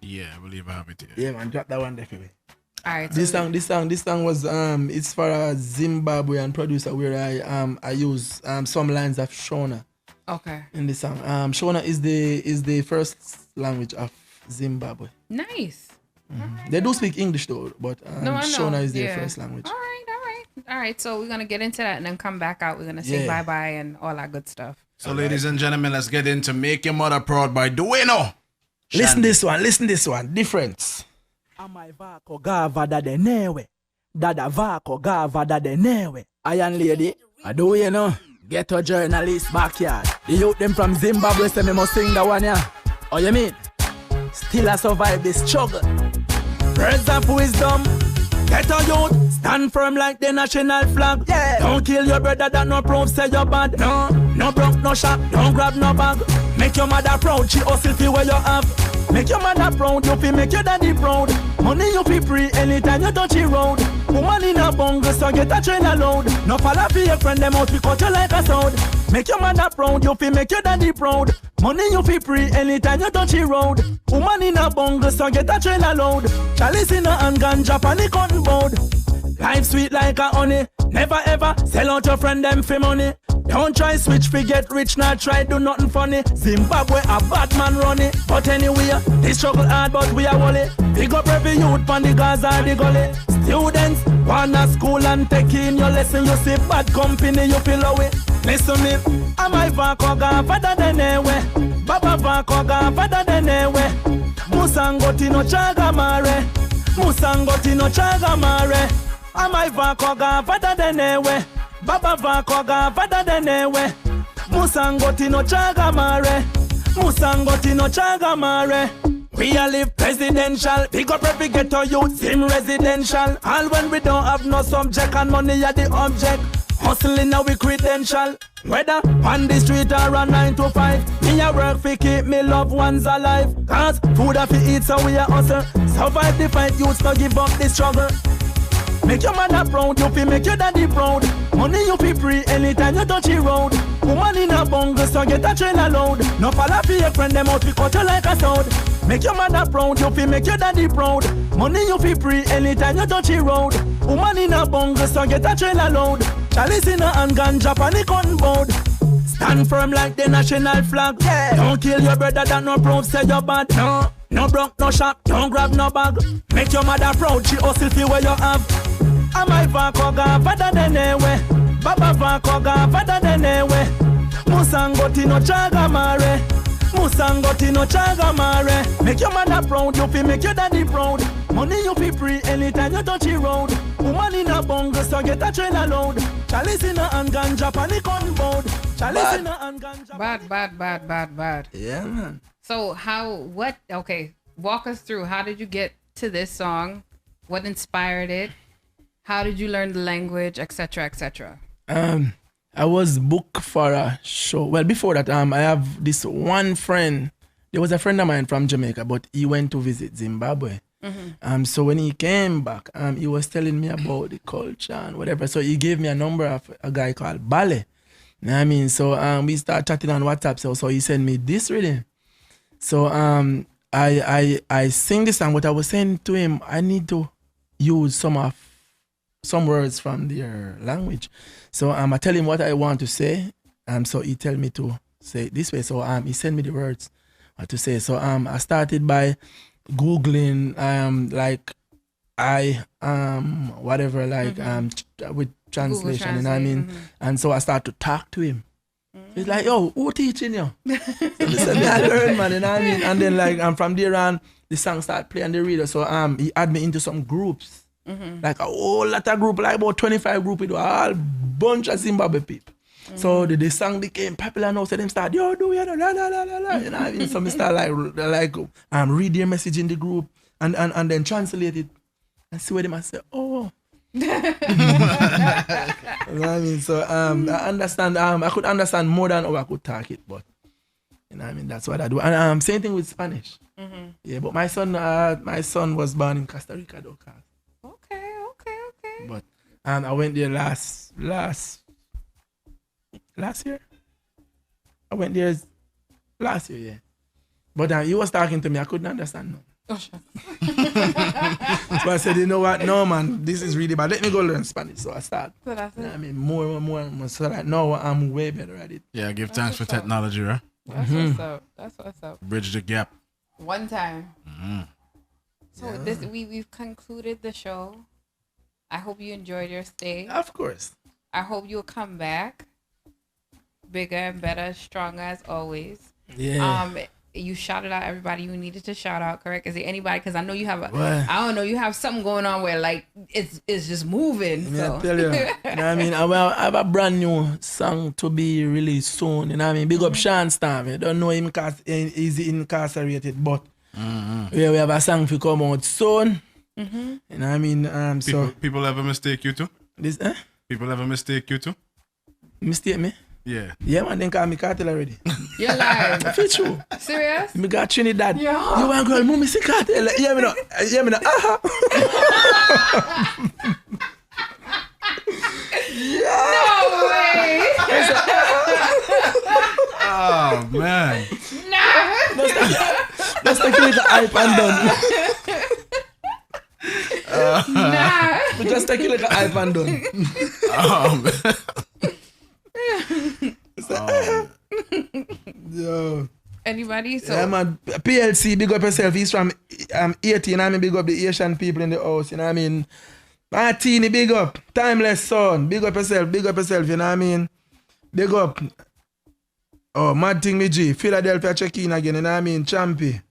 Yeah, I believe I have it here. Yeah, man, drop that one there for me. All right. This song was it's for a Zimbabwean producer where I use some lines of Shona. Okay. In the song. Shona is the first language of Zimbabwe. Nice. Right, they do speak English though, but Shona is their first language. All right, so we're going to get into that and then come back out. We're going to say bye-bye and all that good stuff. So, ladies and gentlemen, let's get into Make Your Mother Proud by DWAYNO. Listen this one. Difference. Amai vako gava dade newe. Dada vako gava dade newe. Iron lady, I do you know. Get a journalist backyard. The youth them from Zimbabwe say me must sing that one, yeah. Oh, you mean? Still I survive this struggle. Words of wisdom. Get a youth, stand firm like the national flag. Yeah. Don't kill your brother, that no proof say you're bad. No broke, no shot, don't grab no bag. Make your mother proud, she hustle for where you have. Make your mother proud, you feel make your daddy proud. Money you feel free anytime you touch the road. Woman in a bungle, so get a train load. No follow for your friend, them out, we cut you like a sound. Make your mother proud, you feel make your daddy proud. Money you feel free anytime you touch the road. Woman in a bungle, so get a train load. Chalice in a hand, ganja on the cotton board. Life sweet like a honey. Never ever sell out your friend them for money. Don't try switch fi get rich, not try do nothing funny. Zimbabwe a bad man run it. But anyway, they struggle hard but we are wally. Big up every youth pan the Gaza the gully. Students wanna school and take in your lesson. You see bad company you feel away. Listen me, am I vakoga father than ewe. Baba vakoga father than ewe. Musangoti no chaga mare. Musangoti no chaga mare. Am I vakoga father than ewe. Baba vakoga father than ewe. Musangoti no chaga mare. Musangoti no chaga mare. We a live presidential. Big up every ghetto youth, sim residential. All when we don't have no subject and money are the object. Hustling now we credential. Whether on the street or a 9 to 5. Me a work fi keep me loved ones alive. Cause food a fi eat so we a hustle. Survive the fight, youths no give up the struggle. Make your mother proud, you fi make your daddy proud. Money you fi free anytime you touch the road. Woman in a bungle, so get a trailer load. No follow for your friend, them out fi cut you like a sword. Make your mother proud, you fi make your daddy proud. Money you fi free anytime you touch the road. Woman in a bungle, so get a trailer load. Chalice in a hand, ganja on the cotton board. Stand firm like the national flag. Yeah. Don't kill your brother, that no proof say you're bad. No, no broke, no shop, don't grab no bag. Make your mother proud, she hustle for where you have. Am I vakoga father than ewe. Baba vakoga father than ewe. Musangoti no chaga mare. Musangoti no chaga mare. Make your mother proud, you fi make your daddy proud. Money you fi free anytime you touch the road. Woman in a bungle, so get a trailer load. Chalice in a hand, ganja on the cotton board. Chalice in a hand, ganja. Bad. Yeah, man. So okay, walk us through. How did you get to this song? What inspired it? How did you learn the language, etc., etc.? I was booked for a show. Well, before that, I have this one friend. There was a friend of mine from Jamaica, but he went to visit Zimbabwe. Mm-hmm. So when he came back, he was telling me about the culture and whatever. So he gave me a number of a guy called Bale. You know what I mean? So we started chatting on WhatsApp. So he sent me this rhythm. So I sing this song, but I was saying to him, I need to use some words from their language. So I tell him what I want to say. So he tell me to say it this way. So he sent me the words what to say. So I started by Googling like whatever, like with translation, you know what I mean? Mm-hmm. And so I start to talk to him. He's like, yo, who teaching you? So he said, I learn, man, you know what I mean? And then like from there on, the song start playing the radio. So he add me into some groups. Mm-hmm. Like a whole lot of group, like about 25 group with a bunch of Zimbabwe people. Mm-hmm. So the song became popular now, so them start, yo, do you know, la la la la la. You know what I mean? So me start like read their message in the group and then translate it and see what they must say, oh. You know what I mean? So I understand, I could understand more than how I could talk it, but you know what I mean, that's what I do. And same thing with Spanish. Mm-hmm. Yeah, but my son was born in Costa Rica though. Okay. But I went there last year. I went there last year, yeah. But he was talking to me, I couldn't understand no. Oh, sure. So I said, you know what? No, man, this is really bad. Let me go learn Spanish. So I start. So that's it. I mean, more. So like now I'm way better at it. Yeah, give thanks for technology, right? That's what's up. That's what's up. Bridge the gap. One time. Mm-hmm. So we've concluded the show. I hope you enjoyed your stay. Of course. I hope you'll come back bigger and better, stronger as always. Yeah. You shouted out everybody you needed to shout out, correct? Is there anybody? Because I know you have I don't know, you have something going on where like it's just moving. So. I tell you, you know what I mean? I have a brand new song to be released soon. You know what I mean? Big up Sean Stam. I don't know him because he's incarcerated, but we have a song to come out soon. Mm-hmm. You know what I mean? So people ever mistake you too? People ever mistake you too? Mistake me? Yeah. Yeah, man, they call me Cartel already. You're lying. I feel true. Serious? Me got Trinidad. Yeah. You want girl, move me see Cartel. Yeah, me no. man. Nah. Just take a little hype and done. Nah. Just take a little hype and done. Yo. Anybody? So yeah, man. PLC, big up yourself. He's from 18. I mean, big up the Asian people in the house. You know what I mean? Martini, big up. Timeless son. Big up yourself. Big up yourself. You know what I mean? Big up. Oh, mad thing, me G. Philadelphia check in again. You know what I mean? Champy.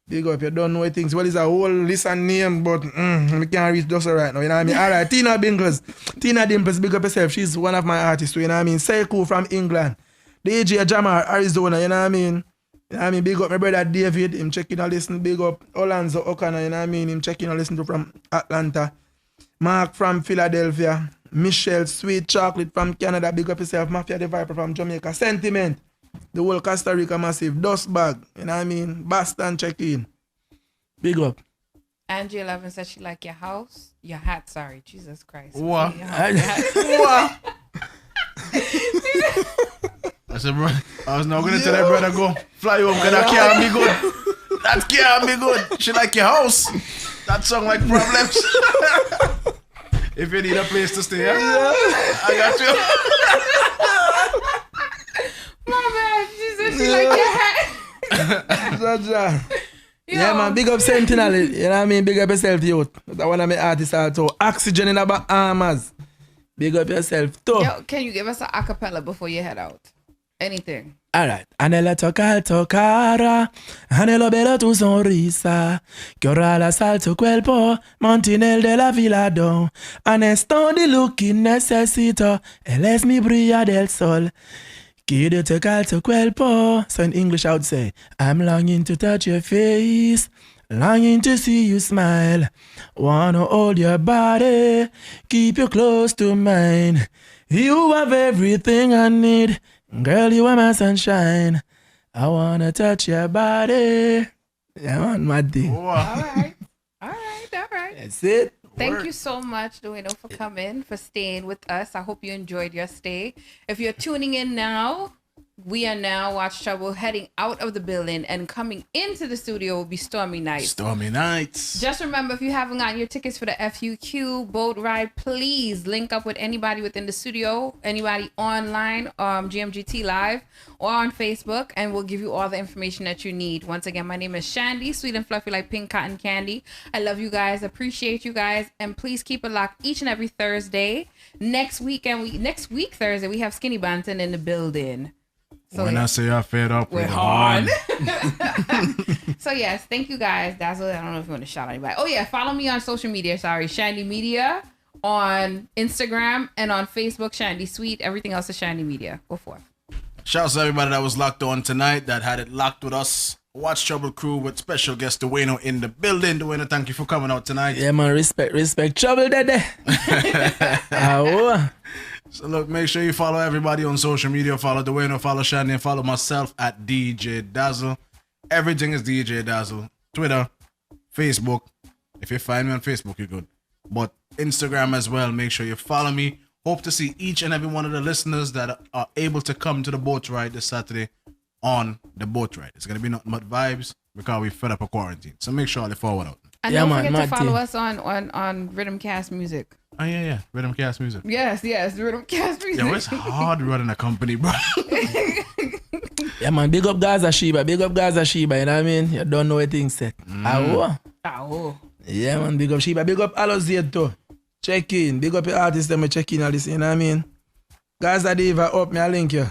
Big up. You don't know things. Well, it's a whole list of names, but we can't reach those right now. You know what I mean? All right. Tina Binkles. Tina Dimples, big up yourself. She's one of my artists. You know what I mean? Seiko from England. DJ Jamar, Arizona. You know what I mean? You know what I mean? Big up my brother David. Him checking and listen. Big up Orlando O'Connor. You know what I mean? Him checking and listen to from Atlanta. Mark from Philadelphia. Michelle Sweet Chocolate from Canada. Big up yourself. Mafia the Viper from Jamaica. Sentiment. The whole Costa Rica massive. Dust Bag. You know what I mean? Boston check in. Big up. Angie 11 said she like your house. Your hat, sorry. Jesus Christ. What? Your What? I said, bro, I was not going to tell that brother go fly home because that can't be good. That can't be good. She like your house. That sound like problems. If you need a place to stay, I got you. My bad. She said she like your hat. Yeah, man, big up Sentinel. You know what I mean? Big up yourself, youth. That's one of my artists also. Oxygen in the Armors. Big up yourself, too. Yo, can you give us an acapella before you head out? Anything. Alright. Anela tocara, anelo bello tu sonrisa, que ora la salto cuerpo, montinel de la vilado, anesto di look que necesito, él es mi brilla del sol. Quiero tocar tu cuerpo. So in English I would say, I'm longing to touch your face, longing to see you smile, wanna hold your body, keep you close to mine. You have everything I need. Girl, you are my sunshine. I wanna touch your body. Yeah, man, my thing. All right. That's it. Thank you so much, DWAYNO, for coming, for staying with us. I hope you enjoyed your stay. If you're tuning in now, we are now Watch Trouble heading out of the building, and coming into the studio will be Stormy Nights. Stormy Nights. Just remember, if you haven't gotten your tickets for the FUQ boat ride, please link up with anybody within the studio, anybody online, gmgt.live, or on Facebook, and we'll give you all the information that you need. Once again, my name is Chandy, sweet and fluffy like pink cotton candy. I love you guys, appreciate you guys, and please keep it locked each and every Thursday. Next week Thursday, we have Skinny Banton in the building. So when I say I fed up, we're on. So yes, thank you guys. Dazzle, I don't know if you want to shout out anybody. Oh yeah, follow me on social media. Sorry, ChandyMedia on Instagram and on Facebook. Chandy Sweet. Everything else is ChandyMedia. Go forth. Shouts to everybody that was locked on tonight, that had it locked with us. Watch Trouble crew with special guest DWAYNO in the building. DWAYNO, thank you for coming out tonight. Yeah, man, respect. Trouble dede. So look, make sure you follow everybody on social media. Follow DWAYNO, follow Chandy, and follow myself at DJ Dazzle. Everything is DJ Dazzle. Twitter, Facebook. If you find me on Facebook, you're good. But Instagram as well. Make sure you follow me. Hope to see each and every one of the listeners that are able to come to the boat ride this Saturday on the boat ride. It's going to be nothing but vibes because we fed up a quarantine. So make sure they forward out. And don't forget to follow us on Rhythm Cast Music. Oh, yeah. Rhythm Cast Music. Yes, Rhythm Cast Music. Yo, it's hard running a company, bro. Yeah, man. Big up Gaza Sheba. You know what I mean? You don't know what things said. Yeah, man. Big up Sheba. Big up Alozia too. Check in. Big up your artists that me check in all this. You know what I mean? Gaza Diva up. Me a link you.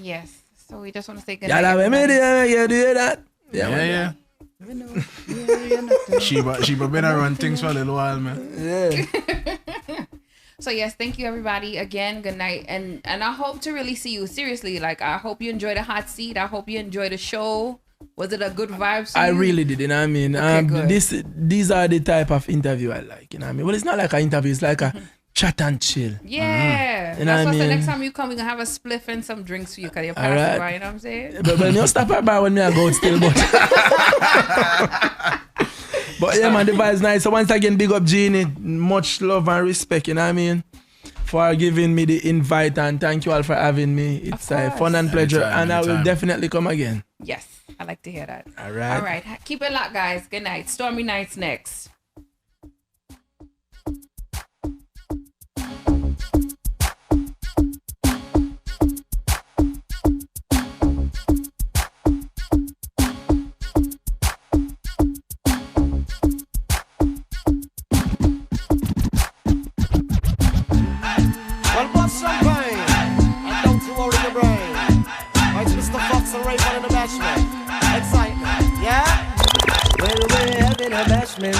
Yes. So we just want to say good night. You do that? Yeah. Sheba been around things for a little while, man. Yeah. So yes, thank you everybody again. Good night, and I hope to really see you. Seriously, like I hope you enjoyed the hot seat. I hope you enjoyed the show. Was it a good vibe? I really did. You know what I mean? Okay, these are the type of interview I like. You know what I mean? Well, it's not like an interview. It's like a chat and chill. Yeah. You know That's what I mean? The next time you come, we're gonna have a spliff and some drinks for you because you're passing by. You know what I'm saying? But when you stop at bar when me I go still, but but yeah, man, the vibe's nice. So once again, big up Jeannie. Much love and respect. You know what I mean? for giving me the invite, and thank you all for having me. It's fun and pleasure, and I will definitely come again. Yes, I like to hear that. All right. All right. Keep it locked, guys. Good night. Stormy Nights next.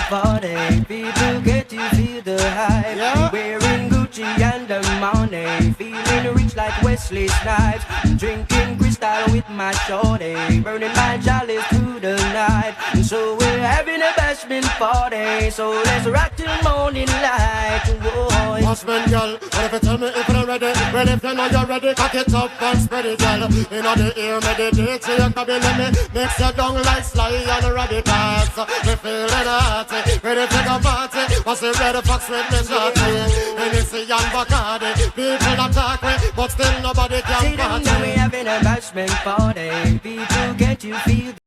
Party, people get to feel the hype. Yeah. Wearing Gucci and the money, feeling rich like Wesley Snipes. Drinking crystal with my shorty, burning my jollies through the night. So we're having a bashment party, so let's rock till morning light. Whoa. Bashment girl, what if you tell me if you're ready? Well, if you know you're ready, cock it up and spread it, girl. In the ear, meditate, so you can be let me mix your down like Sly and Radicals. We feeling hot, ready to take a party. What's the red fox with me shorty? Hennessy and Bacardi, people attack me, but still nobody can party. We having a bashment party, people get you feel